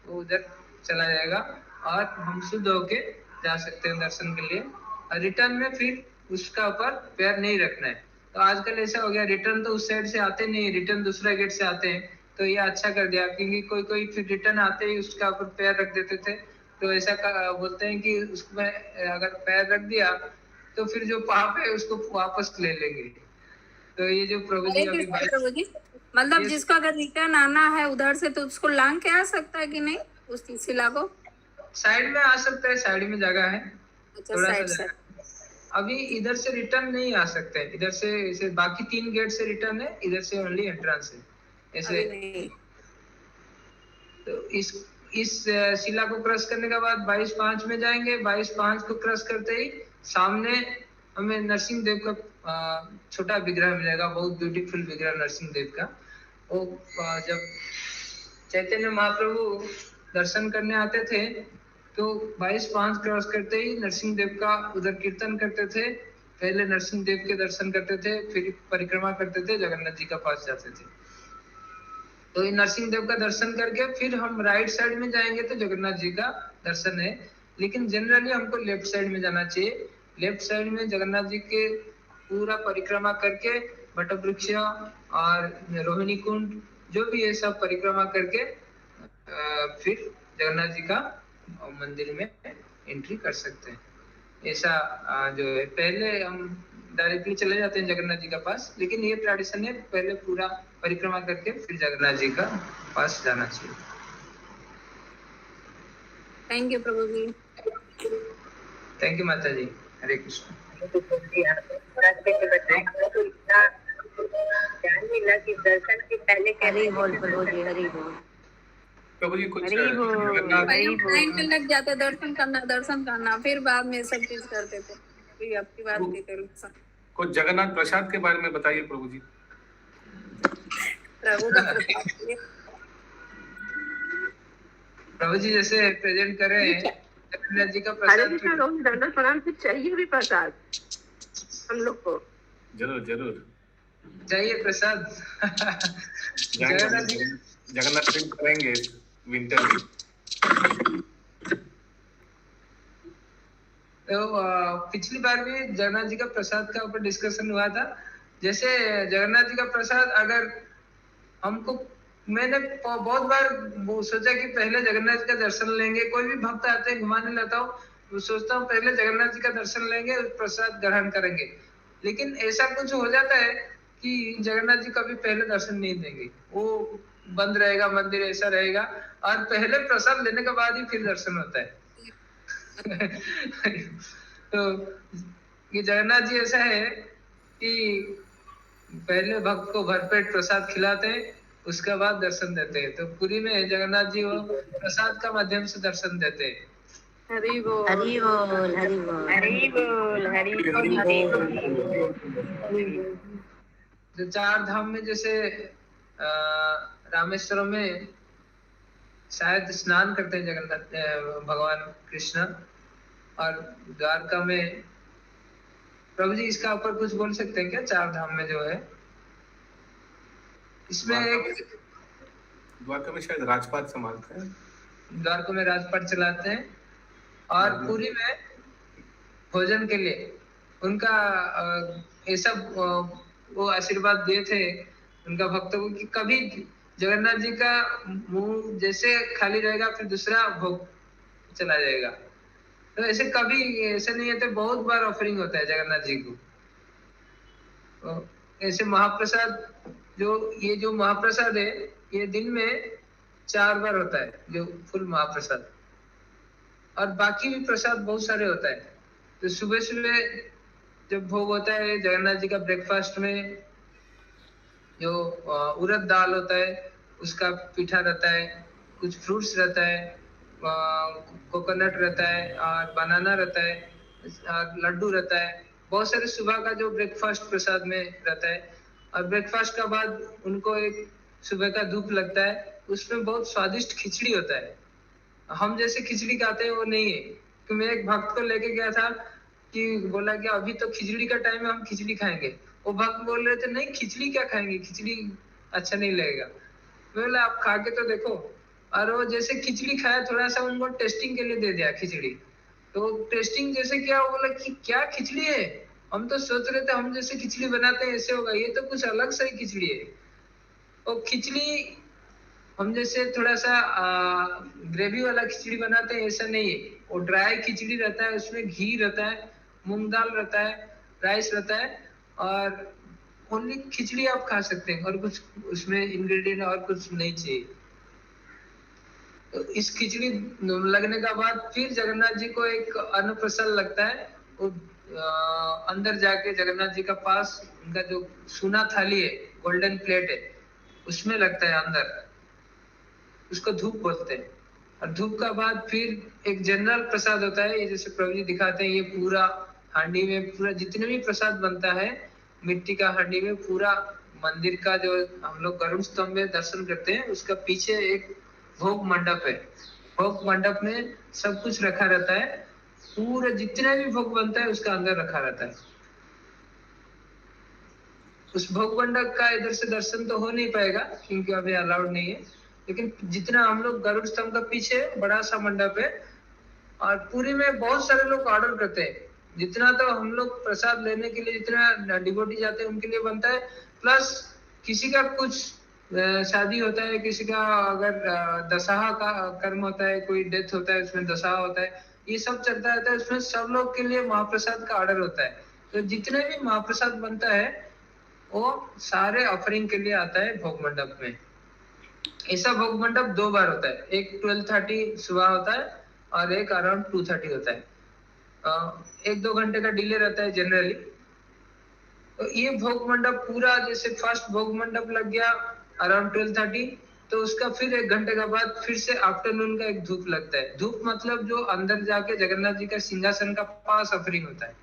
वो उधर चला जाएगा और हम शुद्ध होके जा सकते हैं दर्शन के लिए। और रिटर्न में फिर उसका ऊपर पैर नहीं रखना है। तो आजकल ऐसा हो गया, रिटर्न तो उस साइड से आते नहीं, रिटर्न दूसरा गेट से आते हैं। तो ये अच्छा कर दिया, क्योंकि कोई कोई फिर रिटर्न आते ही उसका ऊपर पैर रख देते थे। तो ऐसा बोलते हैं कि उसमें अगर पैर रख दिया तो फिर जो पाप है उसको वापस ले लेंगे। तो ये जो प्रभु जी अभी प्रभु जी, मतलब जिसको अगर रिटर्न आना है उधर से तो उसको लांग के आ सकता है कि नहीं, उस शिला को? साइड में आ सकता है, साइड में जगह है, अच्छा, थोड़ा साइड सा से। जगह। अभी इधर से रिटर्न नहीं आ सकते, इधर से बाकी 3 गेट से रिटर्न है, इधर से ओनली एंट्रेंस है ऐसे। अभी नहीं। तो इस शिला को क्रॉस करने के बाद 22/5 में जाएंगे। 22/5 को क्रॉस करते ही सामने हमें नरसिंह देव का छोटा विग्रह मिलेगा, बहुत ब्यूटीफुल विग्रह नरसिंह देव का। वो जब चैतन्य महाप्रभु दर्शन करने आते थे तो 22/5 क्रॉस करते ही नरसिंह देव का उधर कीर्तन करते थे। पहले नरसिंह देव के दर्शन करते थे, फिर परिक्रमा करते थे, जगन्नाथ जी का पास जाते थे। तो नरसिंह देव का दर्शन करके फिर हम राइट साइड में जाएंगे तो जगन्नाथ जी का दर्शन है। लेकिन जनरली हमको लेफ्ट साइड में जाना चाहिए। लेफ्ट साइड में जगन्नाथ जी के पूरा परिक्रमा करके वट वृक्ष और रोहिणी कुंड जो भी है सब परिक्रमा करके फिर जगन्नाथ जी का मंदिर में एंट्री कर सकते हैं। ऐसा जो है, पहले हम डायरेक्टली चले जाते हैं जगन्नाथ जी का पास, लेकिन ये ट्रेडिशन है पहले पूरा परिक्रमा करके फिर जगन्नाथ जी का पास जाना चाहिए। Thank you Prabhu ji. Thank you Mata ji. हरे कृष्ण। ध्यान मिला कि दर्शन के पहले हरि बोल प्रभु जी, हरि बोल। प्रभु जी कुछ हरि बोल, जगन्नाथ हरि टाइम बोल। पे लग जाते दर्शन करना, फिर बाद में सब चीज करते थे। अभी आपकी बात डिटेल कुछ जगन्नाथ प्रसाद के बारे में बताइए प्रभु जी। प्रभु का प्रसाद है। प्रभु जी जैसे प्रेजेंट कर रहे हैं जगन्नाथ जी का हरे प्रसाद। कृष्ण रोज दंडवत प्रणाम, फिर चाहिए भी प्रसाद हम लोग को। जरूर जरूर चाहिए प्रसाद। जगन्नाथ जी जगन्नाथ ट्रिप करेंगे विंटर में। तो पिछली बार भी जगन्नाथ जी का प्रसाद का ऊपर डिस्कशन हुआ था। जैसे जगन्नाथ जी का प्रसाद अगर हमको, मैंने बहुत बार सोचा कि पहले जगन्नाथ जी का दर्शन लेंगे। कोई भी भक्त आते हैं घुमाने लाता हूँ, सोचता हूँ पहले जगन्नाथ जी का दर्शन लेंगे, प्रसाद ग्रहण करेंगे। लेकिन ऐसा कुछ हो जाता है कि जगन्नाथ जी कभी पहले दर्शन नहीं देंगे, वो बंद रहेगा मंदिर, ऐसा रहेगा। और पहले प्रसाद लेने के बाद ही फिर दर्शन होता है। तो ये जगन्नाथ जी ऐसा है कि पहले भक्त को भरपेट प्रसाद खिलाते हैं, उसके बाद दर्शन देते हैं। तो पुरी में जगन्नाथ जी वो प्रसाद का माध्यम से दर्शन देते हैं। हरि बोल, हरि बोल, हरि बोल। हरि बोल, हरि बोल, हरि बोल। जो 4 धाम में जैसे रामेश्वरम में शायद स्नान करते हैं जगन्नाथ भगवान कृष्ण, और द्वारका में प्रभु जी इसका ऊपर कुछ बोल सकते हैं क्या? 4 धाम में जो है इसमें एक द्वारका में शायद राजपाट संभालते हैं, द्वारका में राजपाट चलाते हैं, और पुरी में भोजन के लिए उनका ये सब वो आशीर्वाद दिए थे उनका भक्तों को कि कभी जगन्नाथ जी का मुंह जैसे खाली रहेगा फिर दूसरा भोग चला जाएगा। तो ऐसे कभी ऐसे नहीं है, तो बहुत बार ऑफरिंग होता है जगन्नाथ जी को। तो ऐसे महाप्रसाद जो महाप्रसाद है ये दिन में 4 बार होता है जो फुल महाप्रसाद, और बाकी भी प्रसाद बहुत सारे होता है। तो सुबह सुबह जब भोग होता है जगन्नाथ जी का, ब्रेकफास्ट में जो उड़द दाल होता है उसका पीठा रहता है, कुछ फ्रूट्स रहता है, कोकोनट रहता है और बनाना रहता है और लड्डू रहता है। बहुत सारे सुबह का जो ब्रेकफास्ट प्रसाद में रहता है। और ब्रेकफास्ट का बाद उनको एक सुबह का धूप लगता है, उसमें बहुत स्वादिष्ट खिचड़ी होता है। हम जैसे खिचड़ी खाते हैं वो नहीं है। तो मैं एक भक्त को लेके गया था कि बोला कि अभी तो खिचड़ी का टाइम है, हम खिचड़ी खाएंगे। वो भक्त बोल रहे थे नहीं खिचड़ी क्या खाएंगे, खिचड़ी अच्छा नहीं लगेगा। मैं बोला आप खा के तो देखो। और वो जैसे खिचड़ी खाया, थोड़ा सा उनको टेस्टिंग के लिए दे दिया खिचड़ी। तो टेस्टिंग जैसे क्या, वो बोला कि क्या खिचड़ी है, हम तो सोच रहे थे हम जैसे खिचड़ी बनाते हैं ऐसे होगा, ये तो कुछ अलग सा ही खिचड़ी है। और खिचड़ी हम जैसे थोड़ा सा ग्रेवी वाला खिचड़ी बनाते हैं ऐसा नहीं है। वो ड्राई खिचड़ी रहता है, उसमें घी रहता है, मूंग दाल रहता है, राइस रहता है और ओनली खिचड़ी आप खा सकते हैं और कुछ उसमें इंग्रेडिएंट और कुछ नहीं चाहिए। तो इस खिचड़ी लगने का बाद फिर जगन्नाथ जी को एक अन्न प्रसाद लगता है। वो अंदर जाके जगन्नाथ जी का पास उनका जो सोना थाली है, गोल्डन प्लेट है, उसमें लगता है अंदर, उसको धूप बोलते हैं। और धूप का बाद फिर एक जनरल प्रसाद होता है, ये जैसे प्रभु जी दिखाते हैं, ये पूरा हांडी में पूरा जितने भी प्रसाद बनता है मिट्टी का हांडी में, पूरा मंदिर का जो हम लोग गरुड़ स्तंभ में दर्शन करते हैं उसका पीछे एक भोग मंडप है। भोग मंडप में सब कुछ रखा रहता है, पूरा जितना भी भोग बनता है उसका अंदर रखा रहता है। उस भोग मंडप का इधर से दर्शन तो हो नहीं पाएगा क्योंकि अभी अलाउड नहीं है, लेकिन जितना हम लोग गरुड़ स्तंभ का पीछे बड़ा सा मंडप है और पूरी में बहुत सारे लोग ऑर्डर करते हैं। जितना तो हम लोग प्रसाद लेने के लिए जितना डिवोटी जाते हैं उनके लिए बनता है, प्लस किसी का कुछ शादी होता है, किसी का अगर दशहरा का कर्म होता है, कोई डेथ होता है उसमें दशहरा होता है, ये सब चलता रहता है। उसमें सब लोग के लिए महाप्रसाद का ऑर्डर होता है। तो जितने भी महाप्रसाद बनता है वो सारे ऑफरिंग के लिए आता है भोग मंडप में। ऐसा भोग मंडप 2 बार होता है, एक 12:30 सुबह होता है और एक अराउंड 2:30 होता है। 1-2 घंटे का डिले रहता है जनरली। तो ये भोग मंडप पूरा, जैसे फर्स्ट भोग मंडप लग गया अराउंड 12:30, तो उसका फिर 1 घंटे के बाद फिर से आफ्टरनून का एक धूप लगता है। धूप मतलब जो अंदर जाके जगन्नाथ जी का सिंहासन का पास ऑफरिंग होता है,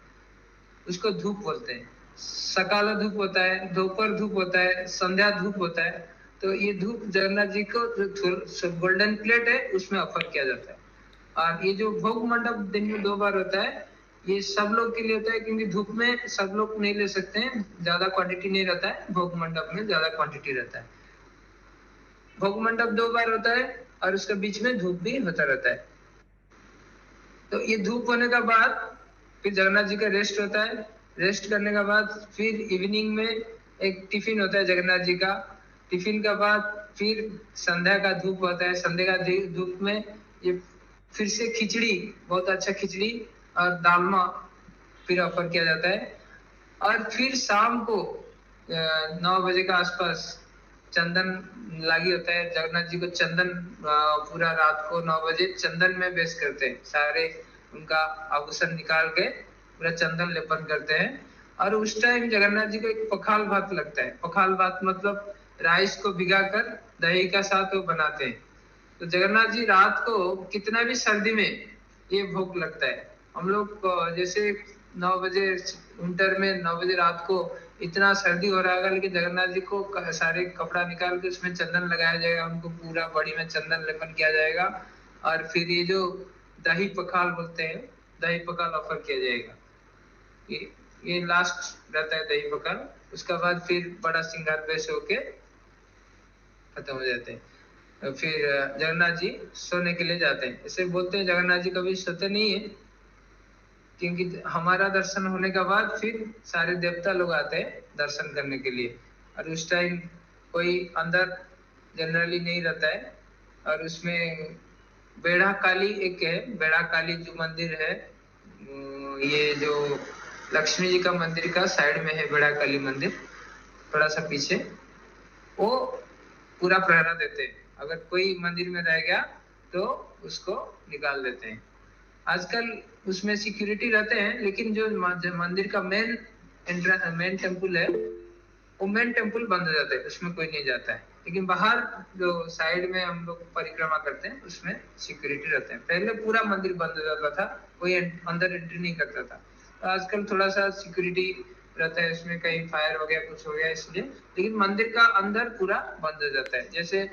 उसको धूप बोलते हैं। सकाला धूप होता है, दोपहर धूप होता है, संध्या धूप होता है। तो ये धूप जगन्नाथ जी को जो गोल्डन प्लेट है उसमें ऑफर किया जाता है। और ये जो भोग मंडप दिन में 2 बार होता है, ये सब लोग के लिए होता है क्योंकि धूप में सब लोग नहीं ले सकते हैं, ज्यादा क्वांटिटी नहीं रहता है, भोग मंडप में ज्यादा क्वांटिटी रहता है। भोग मंडप 2 बार होता है और उसके बीच में धूप भी होता रहता है। तो ये धूप होने का बाद फिर जगन्नाथ जी का रेस्ट होता है। रेस्ट करने के बाद फिर इवनिंग में एक टिफिन होता है जगन्नाथ जी का। टिफिन के बाद फिर संध्या का धूप होता है। संध्या का धूप में ये फिर से खिचड़ी, बहुत अच्छा खिचड़ी और दालमा फिर ऑफर किया जाता है। और फिर शाम को 9 बजे के आसपास चंदन लागी होता है। जगन्नाथ जी को चंदन पूरा रात को 9 बजे चंदन में बेस करते हैं, सारे उनका आभूषण निकाल के पूरा चंदन लेपन करते हैं। और उस टाइम जगन्नाथ जी को एक पखाल भात लगता है। पखाल भात मतलब राइस को भिगाकर दही का साथ वो बनाते हैं। तो जगन्नाथ जी रात को कितना भी सर्दी में ये भोग लगता है। हम लोग जैसे 9 बजे विंटर में 9 बजे रात को इतना सर्दी हो रहा है, लेकिन जगन्नाथ जी को सारे कपड़ा निकाल के उसमें चंदन लगाया जाएगा, उनको पूरा बॉडी में चंदन लेपन किया जाएगा। और फिर ये जो दही पखाल बोलते हैं, दही पखाल ऑफर किया जाएगा। ये लास्ट रहता है दही पखाल। उसके बाद फिर बड़ा श्रृंगार पेश होके खत्म हो जाते हैं। फिर जगन्नाथ जी सोने के लिए जाते हैं। ऐसे बोलते हैं जगन्नाथ जी कभी सोते नहीं है, क्योंकि हमारा दर्शन होने के बाद फिर सारे देवता लोग आते हैं दर्शन करने के लिए। और उस टाइम कोई अंदर जनरली नहीं रहता है। और उसमें बेड़ा काली एक है, बेड़ा काली जो मंदिर है, ये जो लक्ष्मी जी का मंदिर का साइड में है बेड़ा काली मंदिर, थोड़ा सा पीछे। वो पूरा पहरा देते हैं। अगर कोई मंदिर में रह गया तो उसको निकाल देते हैं। आजकल उसमें सिक्योरिटी रहते हैं, लेकिन जो मंदिर का मेन टेम्पल है वो मेन टेम्पल बंद हो जाता है, उसमें कोई नहीं जाता है। लेकिन बाहर जो साइड में हम लोग परिक्रमा करते हैं उसमें सिक्योरिटी रहते हैं। पहले पूरा मंदिर बंद हो जाता था, कोई अंदर एंट्री नहीं करता था। तो आजकल थोड़ा सा सिक्योरिटी रहता है, उसमें कहीं फायर हो गया कुछ हो गया इसलिए, लेकिन मंदिर का अंदर पूरा बंद हो जाता है। जैसे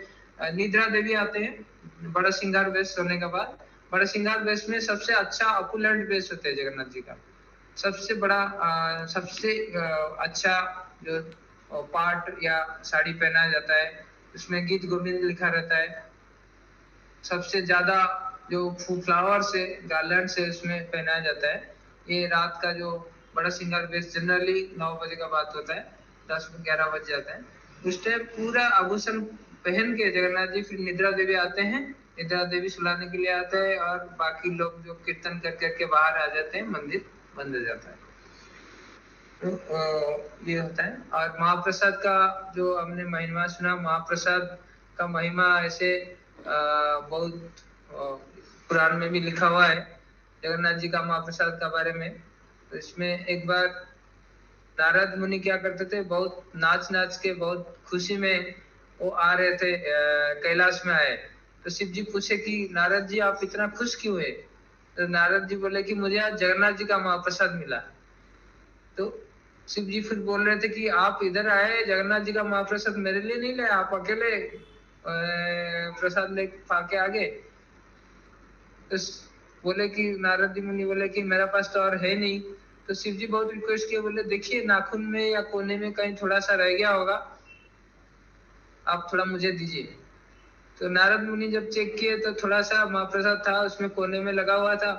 निद्रा देवी आते हैं बड़ा सिंगार बेस होने के बाद। बड़ा सिंगार बेस में सबसे अच्छा अपुलैंड बेस होता है जगन्नाथ जी का, सबसे बड़ा सबसे अच्छा जो पाट या साड़ी पहनाया जाता है, उसमें गीत गोविंद लिखा रहता है। सबसे ज्यादा जो फ्लावर से गार्लैंड से उसमें पहनाया जाता है। ये रात का जो बड़ा सिंगार बेस जनरली 9 बजे का बात होता है, 10-11 बज जाता है। उस टाइम पूरा आभूषण पहन के जगन्नाथ जी फिर निद्रा देवी आते हैं, निद्रा देवी सुलाने के लिए आते हैं और बाकी लोग जो कीर्तन कर करके बाहर आ जाते हैं, मंदिर बंद हो जाता है। तो ये होता है। और महाप्रसाद का जो हमने महिमा सुना, महाप्रसाद का महिमा ऐसे बहुत पुराण में भी लिखा हुआ है जगन्नाथ जी का महाप्रसाद का बारे में। तो इसमें एक बार नारद मुनि क्या करते थे, बहुत नाच नाच के बहुत खुशी में वो आ रहे थे, कैलाश में आए। तो शिव जी पूछे कि नारद जी आप इतना खुश क्यों हुए? तो नारद जी बोले कि मुझे आज जगन्नाथ जी का महाप्रसाद मिला। तो शिव जी फिर बोल रहे थे कि आप इधर आए, जगन्नाथ जी का महाप्रसाद मेरे लिए नहीं ले, आप अकेले प्रसाद ले पाके आ गए। तो बोले कि नारद जी मुनि बोले कि मेरा पास तो और है नहीं। तो शिव जी बहुत रिक्वेस्ट किए, बोले देखिए नाखून में या कोने में कहीं थोड़ा सा रह गया होगा, आप थोड़ा मुझे दीजिए। तो नारद मुनि जब चेक किए तो थोड़ा सा महाप्रसाद था, उसमें कोने में लगा हुआ था।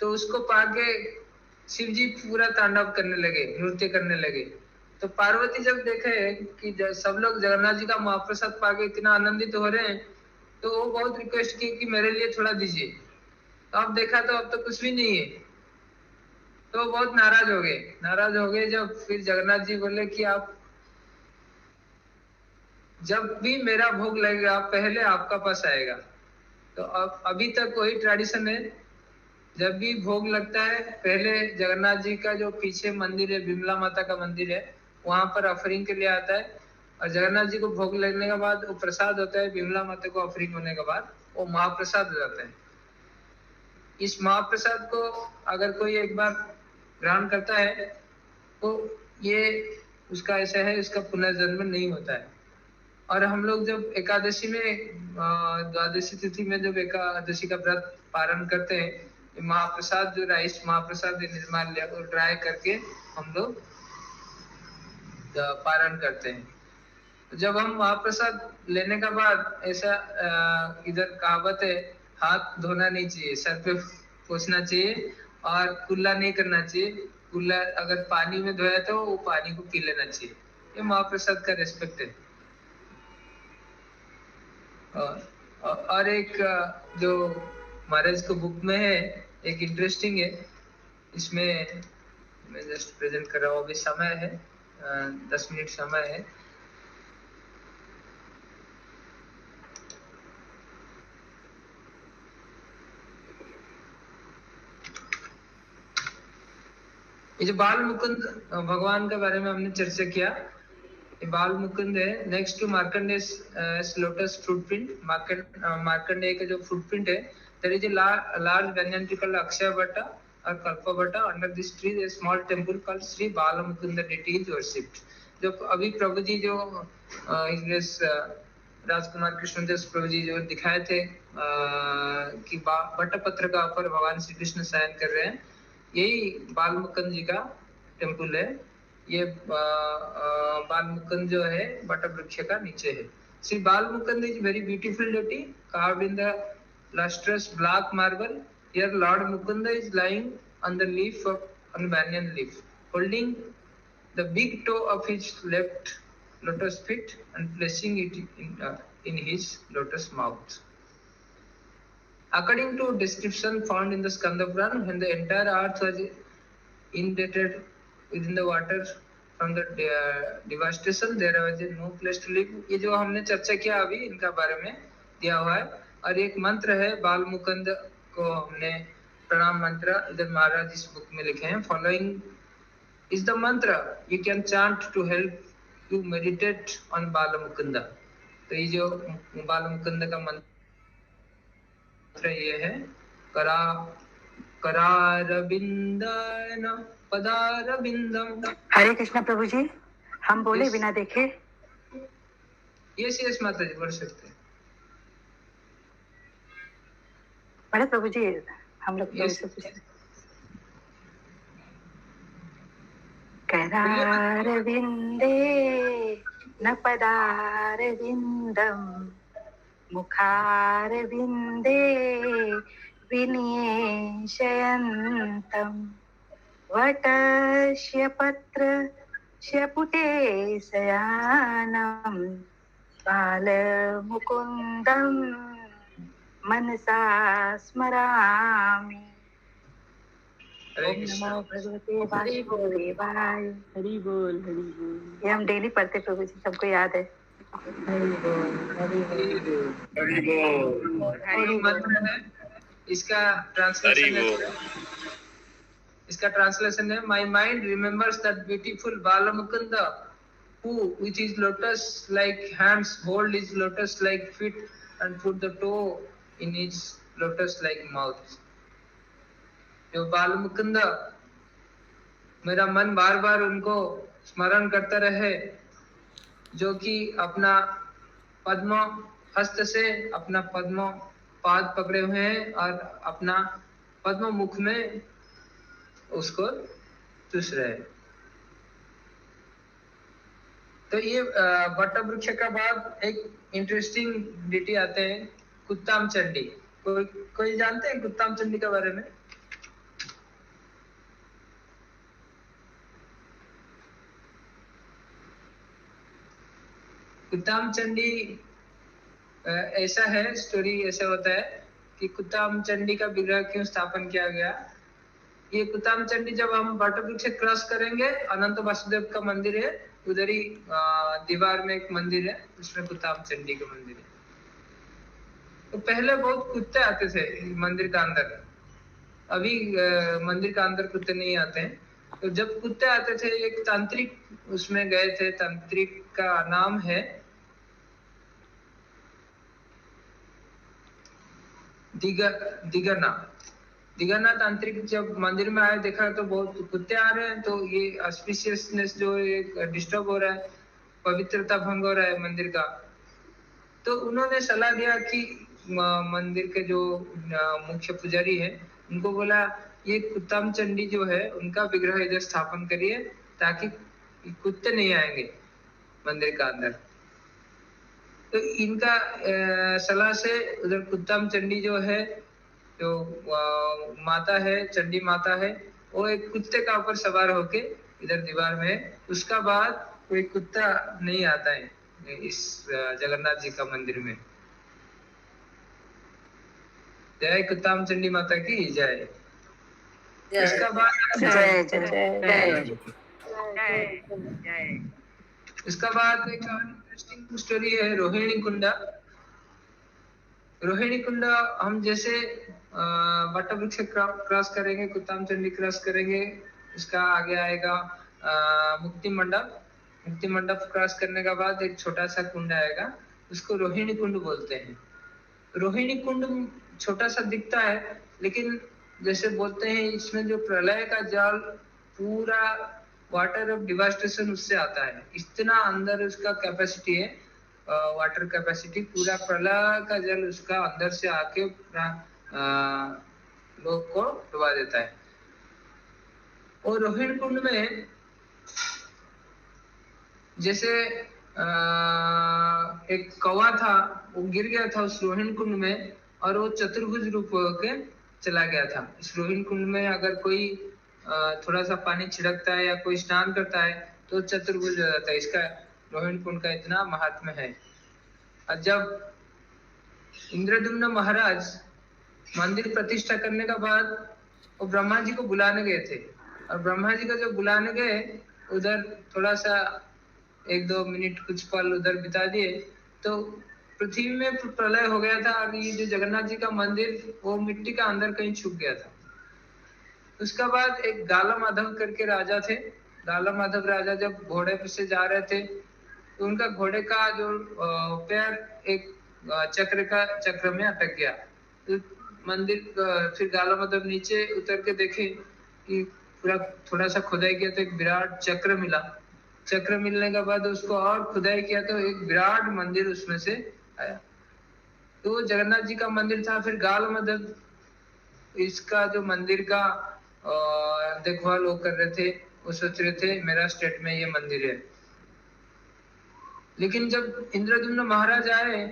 तो उसको पाके शिव जी पूरा तांडव करने लगे, नृत्य करने लगे। तो पार्वती जब देखे कि सब लोग जगन्नाथ जी का महाप्रसाद पाके इतना आनंदित हो रहे हैं, तो वो बहुत रिक्वेस्ट की कि मेरे लिए थोड़ा दीजिए। तो अब देखा तो अब तो कुछ भी नहीं है। तो बहुत नाराज हो गए। जब फिर जगन्नाथ जी बोले कि आप जब भी मेरा भोग लगेगा पहले आपका पास आएगा। तो अब अभी तक वही ट्रेडिशन है, जब भी भोग लगता है पहले जगन्नाथ जी का जो पीछे मंदिर है, बिमला माता का मंदिर है, वहां पर ऑफरिंग के लिए आता है। और जगन्नाथ जी को भोग लगने के बाद वो प्रसाद होता है, बिमला माता को ऑफरिंग होने के बाद वो महाप्रसाद हो जाता है। इस महाप्रसाद को अगर कोई एक बार ग्रहण करता है तो ये उसका ऐसा है, इसका पुनर्जन्म नहीं होता है। और हम लोग जब एकादशी में द्वादशी तिथि में जब एकादशी का व्रत पारण करते हैं, महाप्रसाद जो राइस महाप्रसाद निर्माल्य को ड्राई करके हम लोग पारण करते हैं। जब हम महाप्रसाद लेने के बाद ऐसा इधर कहावत है, हाथ धोना नहीं चाहिए, सर पे पोंछना चाहिए और कुल्ला नहीं करना चाहिए। कुल्ला अगर पानी में धोया तो वो पानी को पी लेना चाहिए। ये महाप्रसाद का रेस्पेक्ट है। और एक जो महाराज को बुक में है, एक इंटरेस्टिंग है, इसमें मैं जस्ट प्रेजेंट कर रहा हूँ। अभी समय है 10 मिनट समय है। ये जो बाल मुकुंद भगवान के बारे में हमने चर्चा किया, ये बाल मुकुंद है next to Markandeya lotus footprint. Markandeya का जो फुटप्रिंट है, there is a large banyan tree called Akshayavata or Kalpavata. Under this tree there is a small temple called Sri Bala Mukunda deity is worshipped. जो अभी प्रभु जी जो इंग्लिश राजकुमार कृष्णदास प्रभु जी जो दिखाए थे कि बटपत्र का ऊपर भगवान श्री कृष्ण शयन कर रहे हैं, यही बाल मुकुंद जी का टेम्पल है। ये बाल मुकुंद जो है बट वृक्ष का नीचे है। श्री बाल Mukund is very beautiful deity carved in the lustrous black marble. Here Lord Mukunda is lying on the leaf of on banyan leaf, holding the big toe of his left lotus feet and placing it in his lotus mouth. According to description found in the Skanda Purana, when the entire earth was inundated within the water from the devastation there was no place to live. ये जो हमने चर्चा किया अभी इनका बारे में दिया हुआ है, और एक मंत्र है बाल मुकुंद को हमने प्रणाम मंत्र इधर महाराज इस बुक में लिखे हैं. Following is the mantra you can chant to help you meditate on Bala Mukunda. तो ये जो बाल मुकुंद का मंत्र ये है, करारविंदन पदारविंदम. हरे कृष्णा प्रभु जी, हम बोले Yes. बिना देखे. यस माता जी बोल सकते हैं. बड़े प्रभु जी, हम लोग Yes. करारविंदे न पदारविंदम मुखारविंदे विनिशयन्तम् वटस्य पत्रस्य पुटे शयानं बालमुकुन्दं मनसा स्मरामि. हरे ओम कृष्ण. नमो भगवते वासुदेवाय. हरि बोल हरि बोल. ये हम डेली पढ़ते प्रभु जी, सबको याद है. हरि मंत्र है, इसका ट्रांसलेशन है my mind remembers that beautiful Bala Mukund who with his lotus like hands hold his lotus like feet and put the toe in his lotus like mouth. जो बाल मुकुंद, मेरा मन बार बार उनको स्मरण करता रहे, जो कि अपना पद्म हस्त से अपना पद्म पाद पकड़े हुए हैं और अपना पद्म मुख में उसको चूस रहे. तो ये वट वृक्ष का बाद एक इंटरेस्टिंग डिटी आते हैं कुत्ताम चंडी. कोई जानते हैं कुत्ताम चंडी के बारे में? कुत्ताम चंडी ऐसा है, स्टोरी ऐसा होता है कि कुत्ताम चंडी का विग्रह क्यों स्थापन किया गया. ये कुत्ताम चंडी जब हम वट वृक्ष क्रॉस करेंगे, अनंत वासुदेव का मंदिर है उधर ही, दीवार में एक मंदिर है, उसमें कुत्ताम चंडी का मंदिर है. तो पहले बहुत कुत्ते आते थे मंदिर का अंदर, अभी मंदिर का अंदर कुत्ते नहीं आते हैं. तो जब कुत्ते आते थे, एक तांत्रिक उसमें गए थे, तांत्रिक का नाम है दिगना तांत्रिक. जब मंदिर में आए, देखा तो बहुत कुत्ते आ रहे हैं, तो ये ऑस्पिशियसनेस जो एक डिस्टर्ब हो रहा है, पवित्रता भंग हो रहा है मंदिर का. तो उन्होंने सलाह दिया कि मंदिर के जो मुख्य पुजारी है उनको बोला ये कुत्ताम चंडी जो है उनका विग्रह इधर स्थापन करिए ताकि कुत्ते नहीं आएंगे मंदिर का अंदर. तो इनका सलाह से उधर कुत्ताम चंडी जो है, जो माता है, चंडी माता है, वो एक कुत्ते का ऊपर सवार होके इधर दीवार में है. उसका बाद कोई कुत्ता नहीं आता है इस जगन्नाथ जी का मंदिर में. जय कुत्ताम चंडी माता की जय. इसका बाद जय जय जय. इसका बाद एक इंटरेस्टिंग स्टोरी है रोहिणी कुंडा. रोहिणी कुंडा हम जैसे वट वृक्ष क्रॉस करेंगे, कुत्ताम चंडी क्रॉस करेंगे, उसका आगे आएगा मुक्ति मंडप. मुक्ति मंडप क्रॉस करने के बाद एक छोटा सा कुंड आएगा, उसको रोहिणी कुंड बोलते हैं. रोहिणी कुंड छोटा सा दिखता है, लेकिन जैसे बोलते हैं इसमें जो प्रलय का जल, पूरा वाटर ऑफ डिवास्टेशन उससे आता है. इतना अंदर उसका कैपेसिटी है, वाटर कैपेसिटी. पूरा प्रलय का जल उसका अंदर से आके लोग को डुबा देता है. और रोहिणी कुंड में जैसे एक कौवा था, वो गिर गया था उस रोहिणी कुंड में, और वो चतुर्भुज रूप होके चला गया था. इस रोहिणी कुंड में अगर कोई थोड़ा सा पानी छिड़कता है या कोई स्नान करता है तो चतुर्भुज हो जाता है. इसका रोहिणी कुंड का इतना महात्म्य है. और जब इंद्रदुम्न महाराज मंदिर प्रतिष्ठा करने के बाद वो ब्रह्मा जी को बुलाने गए थे, और ब्रह्मा जी को जब बुलाने गए उधर थोड़ा सा 1-2 मिनट कुछ पल उधर बिता दिए तो पृथ्वी में प्रलय हो गया था और ये जो जगन्नाथ जी का मंदिर वो मिट्टी का अंदर कहीं छुप गया था। उसका बाद एक गाला माधव करके राजा थे। गाला माधव राजा जब घोड़े पे से जा रहे थे तो उनका घोड़े का जो पैर एक चक्र में अटक गया। तो मंदिर फिर गाला माधव नीचे उतर के देखे कि पूरा थोड़ा सा खुदाई किया तो एक विराट चक्र मिला। चक्र मिलने के बाद उसको और खुदाई किया तो एक विराट मंदिर उसमें से आया। तो जगन्नाथ जी का मंदिर था। फिर गाल माधव इसका जो मंदिर का देखभाल वो कर रहे थे, वो सोच रहे थे मेरा स्टेट में ये मंदिर है। लेकिन जब इंद्रद्युम्न महाराज आए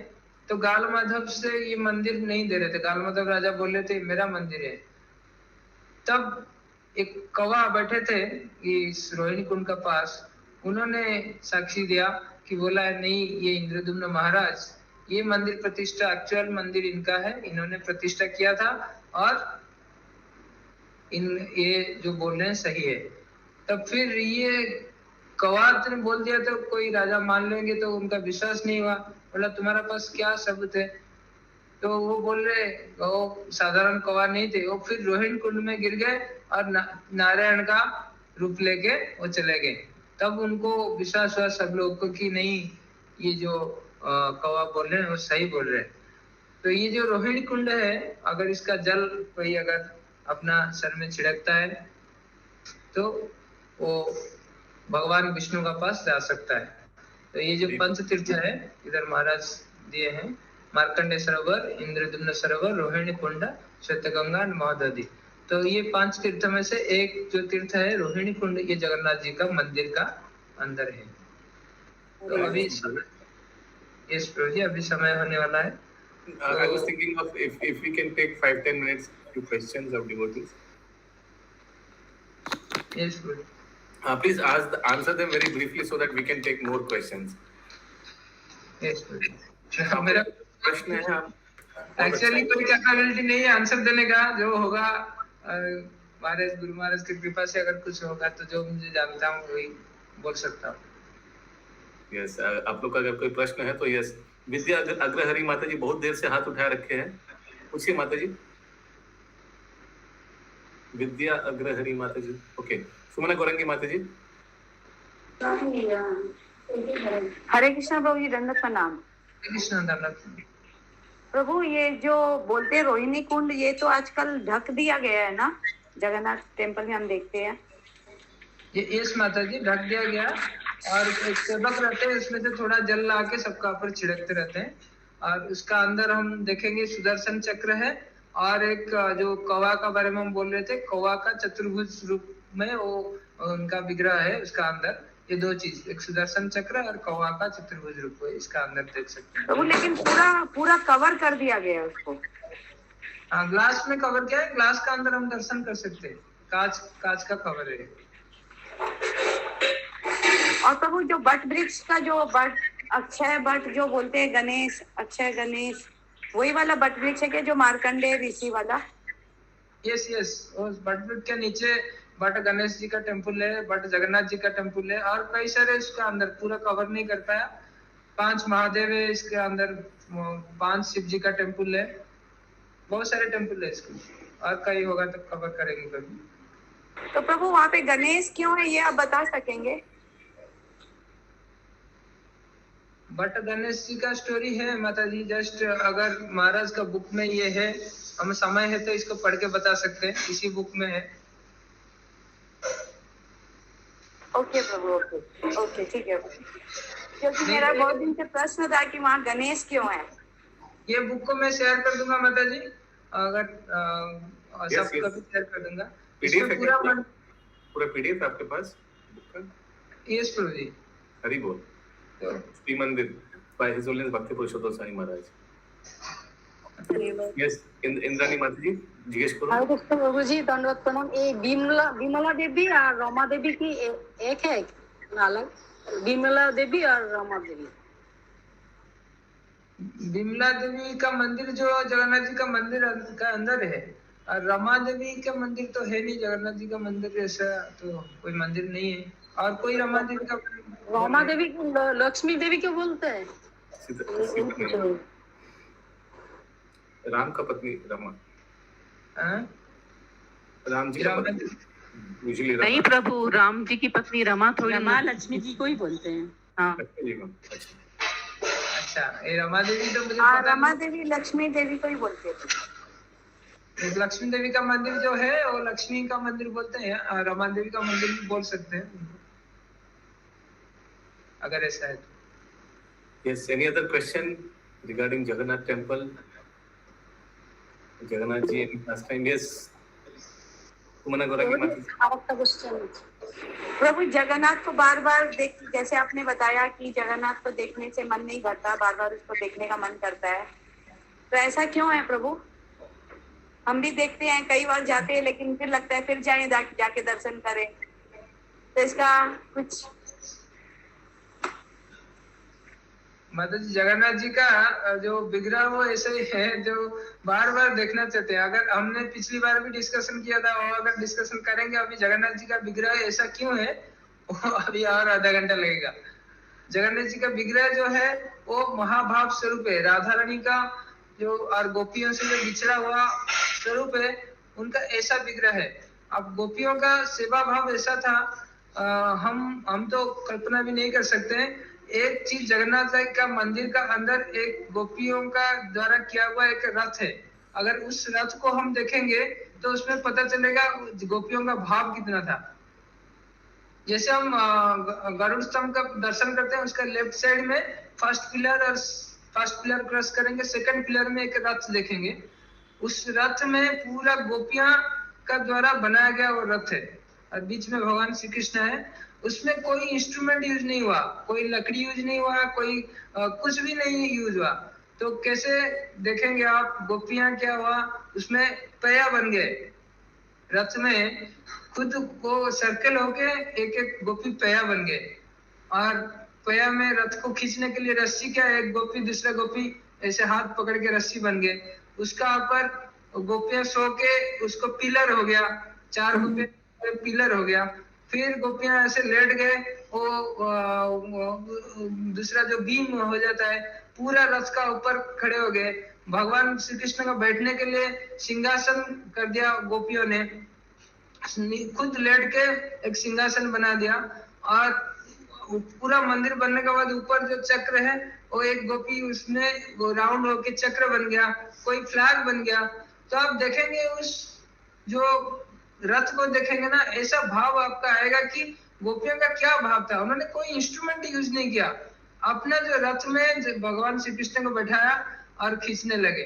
तो गाल माधव से ये मंदिर नहीं दे रहे थे। गाल माधव राजा बोल रहे थे मेरा मंदिर है। तब एक कौवा बैठे थे इस रोहिणी कुंड का पास, उन्होंने साक्षी दिया कि बोला है नहीं ये इंद्रद्युम्न महाराज ये मंदिर प्रतिष्ठा एक्चुअल मंदिर इनका है, इन्होंने प्रतिष्ठा किया था और ये जो बोल रहे हैं सही है। तब फिर ये कौवा ने बोल दिया तो कोई राजा मान लेंगे तो उनका विश्वास नहीं हुआ। बोला तुम्हारा पास क्या सबूत है? तो वो बोल रहे वो साधारण कौवा नहीं थे, वो फिर रोहिणी कुंड में गिर गए और नारायण का रूप लेके वो चले गए। तब उनको विश्वास हुआ सब लोग को कि नहीं ये जो कौवा बोल रहे हैं वो सही बोल रहे हैं। तो ये जो रोहिणी कुंड है अगर इसका जल कोई अगर अपना सर में छिड़कता है तो वो भगवान विष्णु का पास जा सकता है। तो ये जो पंच तीर्थ है इधर महाराज दिए हैं, मार्कंडे सरोवर, इंद्रद्युम्न सरोवर, रोहिणी कुंड, श्वेतगंगा, महोदधि। तो ये 5 तीर्थ में से एक जो तीर्थ है रोहिणी कुंड, ये जगन्नाथ जी का मंदिर का अंदर है। तो अभी इस प्रभु अभी समय होने वाला है। I was thinking of if we can take 5-10 minutes to questions of devotees. Yes, Guru. Please answer them very briefly so that we can take more questions. Yes, Guru. मेरा प्रश्न है आप एक्चुअली कोई कैपेबिलिटी नहीं है answer देने का। जो होगा महाराज गुरु महाराज की कृपा से अगर कुछ होगा तो जो मुझे जानता हूँ वही बोल सकता हूँ। यस आप लोग का अगर कोई प्रश्न है तो यस। विद्या अग्रहरी माता जी बहुत देर से हाथ उठाए रखे हैं, पूछिए माता जी। विद्या अग्रहरी माता जी, ओके। सुमना गौरंगी माता जी। हरे कृष्णा प्रभु जी, दंडवत प्रणाम। कृष्ण दंडवत। प्रभु ये जो बोलते हैं रोहिणी कुंड, ये तो आजकल ढक दिया गया है ना, जगन्नाथ टेम्पल में हम देखते हैं। ये यस माता जी ढक दिया गया और एक सेवक रहते हैं उसमें से थोड़ा जल ला के सबका ऊपर छिड़कते रहते हैं। और उसका अंदर हम देखेंगे सुदर्शन चक्र है और एक जो कौवा का बारे में हम बोल रहे थे, कौवा का चतुर्भुज रूप में वो उनका विग्रह है उसका अंदर। ये 2 चीज, एक सुदर्शन चक्र और कौवा का चतुर्भुज रूप है, इसका अंदर देख सकते हैं। प्रभु लेकिन पूरा कवर कर दिया गया है उसको। हाँ ग्लास में कवर किया है, ग्लास का अंदर हम दर्शन कर सकते हैं। कांच का कवर है। और प्रभु जो बट वृक्ष का जो बट अक्षय बट जो बोलते हैं गणेश, अक्षय गणेश, वही वाला बट वृक्ष है क्या जो मार्कंडेय ऋषि वाला? यस यस, उस बट वृक्ष के नीचे बट गणेश जी का टेम्पल है, बट जगन्नाथ जी का टेम्पल है और कई सारे इसका अंदर पूरा कवर नहीं कर पाया। 5 महादेव है इसके अंदर, 5 शिव जी का टेम्पल है, बहुत सारे टेम्पल है इसके और कई होगा तो कवर करेंगे कभी। तो प्रभु वहाँ पे गणेश क्यों है ये आप बता सकेंगे? बट गणेश जी का स्टोरी है माता जी, जस्ट अगर महाराज का बुक में ये है, हम समय है तो इसको पढ़ के बता सकते हैं, इसी बुक में है। ओके प्रभु, ओके ठीक है। क्योंकि मेरा बहुत दिन से प्रश्न था कि वहाँ गणेश क्यों है। ये बुक को मैं शेयर कर दूंगा माता जी, अगर सबको भी शेयर कर दूंगा। पीडीएफ पूरा पीडीएफ आपके पास बुक का? यस प्रभु जी। हरि बोल। श्री मंदिर बाय हिज होलीनेस भक्ति पुरुषोत्तम स्वामी महाराज। यस इंद्रानी माता जी जिज्ञेस करो। हरे कृष्ण प्रभु जी, दंडवत प्रणाम। ये विमला देवी और रमा देवी की एक है ना अलग? विमला देवी और रमा देवी। विमला देवी का मंदिर जो जगन्नाथ जी का मंदिर का अंदर है और रमा देवी का मंदिर तो है नहीं। जगन्नाथ जी का मंदिर ऐसा तो कोई मंदिर नहीं है। और कोई रमा देवी का रमा देवी लक्ष्मी देवी क्यों बोलते हैं? राम का पत्नी रमा, हाँ? राम जी का रमा पत्नी यूजुअली नहीं प्रभु, राम जी की पत्नी रमा थोड़ी रमा लक्ष्मी जी को ही बोलते हैं। हाँ अच्छा, ये रमा देवी तो मुझे हाँ, पता रमा देवी लक्ष्मी देवी को ही बोलते हैं। नहीं। लक्ष्मी देवी का मंदिर जो है वो लक्ष्मी का मंदिर बोलते हैं, और रमा देवी का मंदिर भी बोल सकते हैं अगर ऐसा है तो। Yes, any other question regarding Jagannath temple? Jagannath ji, any last time? Yes. कुमना Gaurangi माता जी। आपका क्वेश्चन प्रभु जगन्नाथ को बार बार देख, जैसे आपने बताया कि जगन्नाथ को देखने से मन नहीं करता, बार बार उसको देखने का मन करता है, तो ऐसा क्यों है प्रभु? हम भी देखते हैं, कई बार जाते हैं, लेकिन फिर लगता है फिर जाएं, जाके दर्शन करें, तो इसका कुछ? माता जी, जगन्नाथ जी का जो विग्रह वो ऐसे ही है जो बार बार देखना चाहते हैं। अगर हमने पिछली बार भी डिस्कशन किया था, और अगर डिस्कशन करेंगे अभी जगन्नाथ जी का विग्रह ऐसा क्यों है, वो अभी और आधा घंटा लगेगा। जगन्नाथ जी का विग्रह जो है वो महाभाव स्वरूप है, राधा रानी का जो और गोपियों से जो बिछड़ा हुआ स्वरूप है, उनका ऐसा विग्रह है। अब गोपियों का सेवा भाव ऐसा था, हम तो कल्पना भी नहीं कर सकते। एक चीज, जगन्नाथ जी का मंदिर का अंदर एक गोपियों का द्वारा किया हुआ एक रथ है। अगर उस रथ को हम देखेंगे तो उसमें पता चलेगा गोपियों का भाव कितना था। जैसे हम गरुड़ स्तंभ का दर्शन करते हैं, उसका लेफ्ट साइड में फर्स्ट पिलर क्रॉस करेंगे, सेकंड पिलर में एक रथ देखेंगे। उस रथ में पूरा गोपियां का द्वारा बनाया गया वो रथ है, और बीच में भगवान श्री कृष्ण है। उसमें कोई इंस्ट्रूमेंट यूज नहीं हुआ, कोई लकड़ी यूज नहीं हुआ, कोई कुछ भी नहीं यूज हुआ। तो कैसे देखेंगे आप? गोपियां क्या हुआ, उसमें पया बन गए रथ में, खुद वो सर्कल होके एक एक गोपी पया बन गए, और पया में रथ को खींचने के लिए रस्सी क्या, एक गोपी दूसरा गोपी ऐसे हाथ पकड़ के रस्सी बन गए। उसका ऊपर गोपियां सो के उसको पिलर हो गया, 4 गोपियां पिलर हो गया। फिर गोपियां ऐसे लेट गए, वो दूसरा जो बीम हो जाता है, पूरा रथ का ऊपर खड़े हो गए। भगवान श्री कृष्ण का बैठने के लिए सिंहासन कर दिया गोपियों ने, खुद लेट के एक सिंहासन बना दिया। और पूरा मंदिर बनने के बाद ऊपर जो चक्र है, वो एक गोपी उसमें वो राउंड होके चक्र बन गया, कोई फ्लैग बन गया। तो आप देखेंगे उस जो रथ को देखेंगे ना, ऐसा भाव आपका आएगा कि गोपियों का क्या भाव था। उन्होंने कोई इंस्ट्रूमेंट यूज नहीं किया, अपना जो रथ में भगवान श्री कृष्ण को बैठाया और खींचने लगे।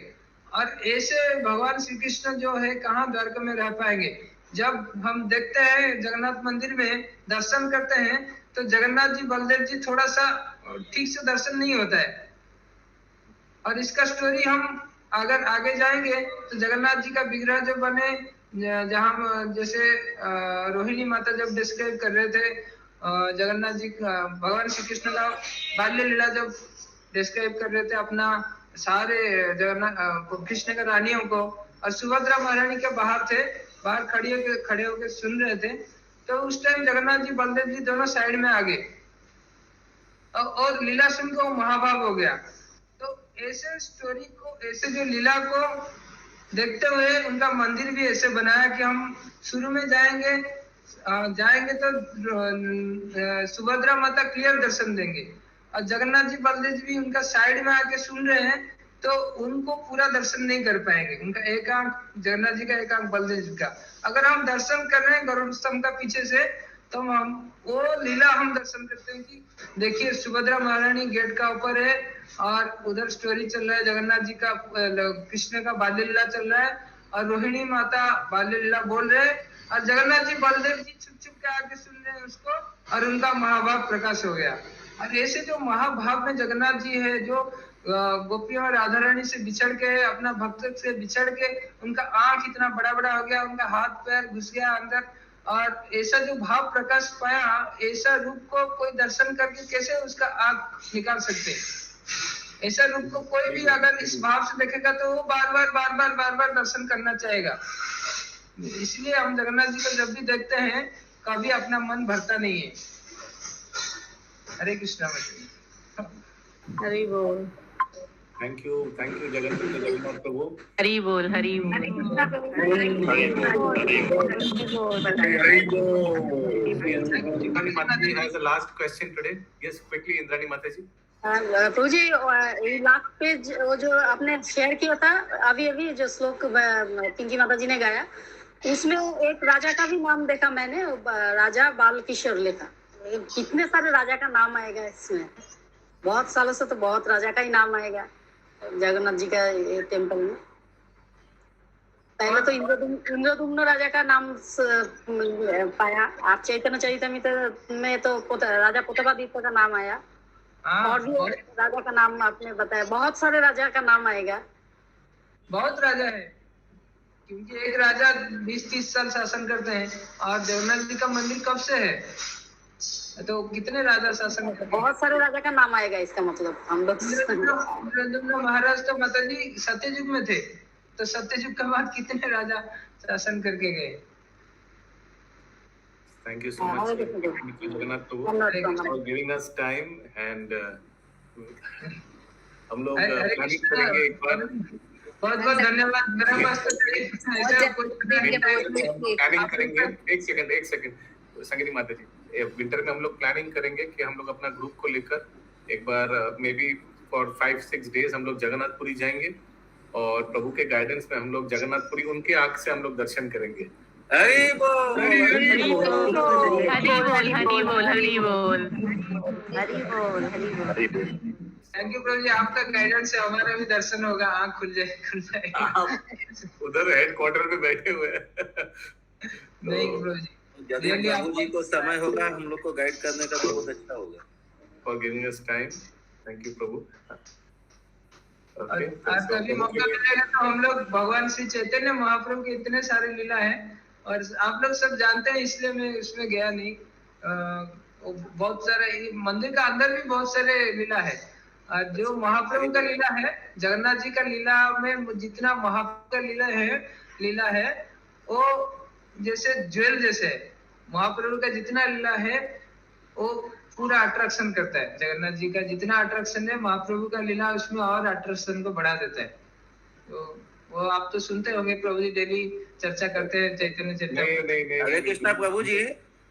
और ऐसे भगवान श्री कृष्ण जो है कहाँ द्वारका में रह पाएंगे? जब हम देखते हैं जगन्नाथ मंदिर में दर्शन करते हैं, तो जगन्नाथ जी बलदेव जी थोड़ा सा ठीक से दर्शन नहीं होता है। और इसका स्टोरी हम अगर आगे जाएंगे तो जगन्नाथ जी का विग्रह जो बने, जहाँ जैसे रोहिणी माता जब डिस्क्राइब कर रहे थे जगन्नाथ जी का, भगवान श्री कृष्ण का बाल्य लीला जब डिस्क्राइब कर रहे थे अपना सारे जगन्नाथ कृष्ण का रानियों को, और सुभद्रा महारानी के बाहर थे, बाहर खड़े होकर सुन रहे थे। तो उस टाइम जगन्नाथ जी बलदेव जी दोनों साइड में आ गए, और लीला सुन को महाभाव हो गया। तो ऐसे स्टोरी को, ऐसे जो लीला को देखते हुए उनका मंदिर भी ऐसे बनाया कि हम शुरू में जाएंगे तो सुभद्रा माता क्लियर दर्शन देंगे, और जगन्नाथ जी बलदेव जी भी उनका साइड में आके सुन रहे हैं, तो उनको पूरा दर्शन नहीं कर पाएंगे। उनका एक आंख जगन्नाथ जी का, एक आंख बलदेव जी का। अगर हम दर्शन कर रहे हैं गरुड़ स्तंभ का पीछे से, तो हम वो लीला हम दर्शन करते हैं कि देखिए सुभद्रा महारानी गेट का ऊपर है, और उधर स्टोरी चल रहा है जगन्नाथ जी का, कृष्ण का बाल्य लीला चल रहा है, और रोहिणी माता बाल्य लीला बोल रहे हैं, और जगन्नाथ जी बलदेव जी छुप छुप के आके सुन रहे हैं उसको, और उनका महाभाव प्रकाश हो गया। और ऐसे जो महाभाव में जगन्नाथ जी है, जो गोपियों और राधा रानी से बिछड़ के, अपना भक्त से बिछड़ के, उनका आंख इतना बड़ा बड़ा हो गया, उनका हाथ पैर घुस गया अंदर, और ऐसा जो भाव प्रकाश पाया, ऐसा रूप को कोई दर्शन करके कैसे उसका आंख निकाल सकते? ऐसा रूप को कोई भी अगर इस भाव से देखेगा तो वो बार बार दर्शन करना चाहेगा। इसलिए हम जगन्नाथ जी को जब भी देखते हैं, कभी अपना मन भरता नहीं है। हरे कृष्णा माताजी। हरि बोल। थैंक यू जगन्नाथ प्रभु। हरि बोल, हरि बोल। इंद्राणी माता जी has a last question today. Yes, quickly Indrani माता जी। प्रभु जी ये लास्ट पेज वो जो आपने शेयर किया था अभी अभी जो श्लोक पिंकी माता जी ने गाया उसमें एक राजा का भी नाम देखा मैंने, राजा बाल किशोर लिखा। कितने सारे राजा का नाम आएगा इसमें? बहुत सालों से तो बहुत राजा का ही नाम आएगा जगन्नाथ जी का ये टेम्पल में। पहले तो इंद्रदुम्न राजा का नाम पाया, आप चैतन्य चरितमृत में तो राजा पोतपादित्य का नाम आया, और भी राजा का नाम आपने बताया। बहुत सारे राजा का नाम आएगा। बहुत राजा है, क्योंकि एक राजा 20-30 साल शासन करते हैं, और जगन्नाथ जी का मंदिर कब से है, तो कितने राजा शासन करते हैं। बहुत सारे राजा का नाम आएगा, इसका मतलब हम लोग इंद्रदुम्न महाराज तो माता जी सत्ययुग में थे, तो सत्ययुग के बाद कितने राजा शासन करके गए। Thank you so much. Thank you Jagannath Prabhu for giving us time and हम लोग प्लानिंग करेंगे एक बार। बहुत बहुत धन्यवाद। मेरे पास तो ऐसा प्लानिंग करेंगे। एक सेकंड संगीनी माता जी, विंटर में हम लोग प्लानिंग करेंगे कि हम लोग अपना ग्रुप को लेकर एक बार मे बी फॉर 5-6 डेज हम लोग जगन्नाथपुरी जाएंगे, और प्रभु के गाइडेंस में हम लोग जगन्नाथपुरी उनके आंख से हम लोग दर्शन करेंगे। हरि बोल, हरि बोल, हरि बोल, हरि बोल, हरि बोल, हरि बोल, हरि बोल। थैंक यू प्रभु जी, आपका गाइडेंस से हमारा भी दर्शन होगा, आंख खुल जाए। आप उधर हेडक्वार्टर पे बैठे हुए हैं। नहीं प्रभु जी, यदि प्रभु जी को समय होगा हम लोग को गाइड करने का बहुत अच्छा होगा। For giving us time, thank you prabhu. आज कभी मौका मिलेगा तो हम लोग भगवान श्री चैतन्य महाप्रभु के इतने सारे लीला है, और आप लोग सब जानते हैं, इसलिए मैं उसमें गया नहीं। बहुत सारे मंदिर का अंदर भी बहुत सारे लीला है, और जो महाप्रभु का लीला है, जगन्नाथ जी का लीला में जितना महाप्रभु का लीला है वो जैसे ज्वेल जैसे है। महाप्रभु का जितना लीला है वो पूरा अट्रैक्शन करता है। जगन्नाथ जी का जितना अट्रैक्शन है, महाप्रभु का लीला उसमें और अट्रैक्शन को बढ़ा देता है। तो वो आप तो सुनते होंगे, प्रभु जी डेली चर्चा करते हैं चैतन्य चरितमृत। हरे कृष्णा प्रभु जी,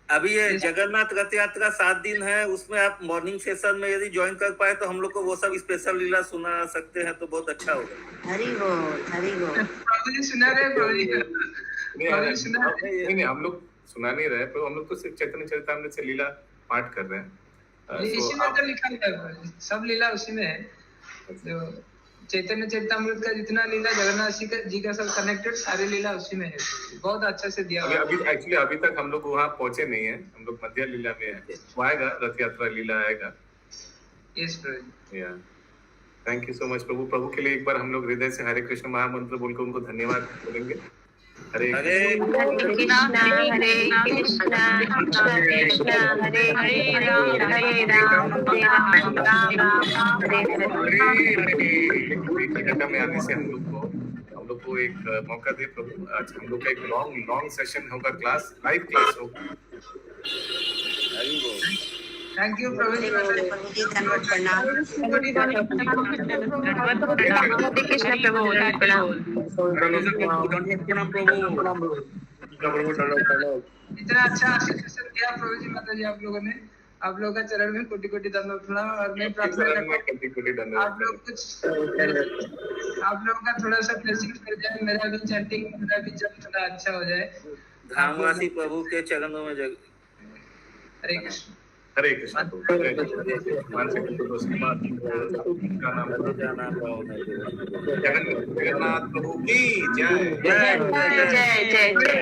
अभी ये जगन्नाथ रथ यात्रा 7 दिन है, उसमें आप मॉर्निंग सेशन में यदि ज्वाइन कर पाए तो हम लोग को वो सब स्पेशल लीला सुना सकते हैं तो बहुत अच्छा होगा। हरि बोल, हरि बोल। प्रभु जी सुना रहे, प्रभु जी नहीं, हम लोग सुना नहीं रहे, पर हम लोग तो सिर्फ चैतन्य चरितमृत से लीला पाठ कर रहे हैं। इसी में तो लिखा है, सब लीला उसी में है। जो चैतन्य चरितमृत का जितना लीला जगन्नाथ जी का सब कनेक्टेड सारी लीला उसी में है। बहुत अच्छा से दिया। अभी एक्चुअली अभी तक हम लोग वहाँ पहुंचे नहीं है, हम लोग मध्य लीला में है। वो आएगा, रथ यात्रा लीला आएगा। Yes prabhu. Thank you so much prabhu. प्रभु के लिए एक बार हम लोग हृदय से हरे कृष्ण महामंत्र बोलकर उनको धन्यवाद करेंगे। हरे कृष्णा, हरे कृष्णा, कृष्णा हरे हरे, राम हरे राम, राम राम हरे हरे। घंटा में आने से हम लोग को एक मौका दे प्रभु। आज हम लोग का एक लॉन्ग सेशन होगा, क्लास लाइव क्लास होगा। थैंक यू प्रभु जी। प्रभु जी धन्यवाद, प्रणाम। कृष्ण प्रभु इतना अच्छा आशीर्वाद दिया प्रभु जी, माता जी आप लोगों ने। आप लोगों का चरण में कोटि कोटि दंडवत प्रणाम। और मैं प्रार्थना करता हूं आप लोगों का थोड़ा सा ब्लेसिंग कर जाए, मेरा भी चैंटिंग, मेरा भी जब थोड़ा अच्छा हो जाए। धामवासी प्रभु के चरणों में जग। हरे कृष्ण, हरे कृष्ण। जगन्नाथ प्रभु की जय। जय जय जय।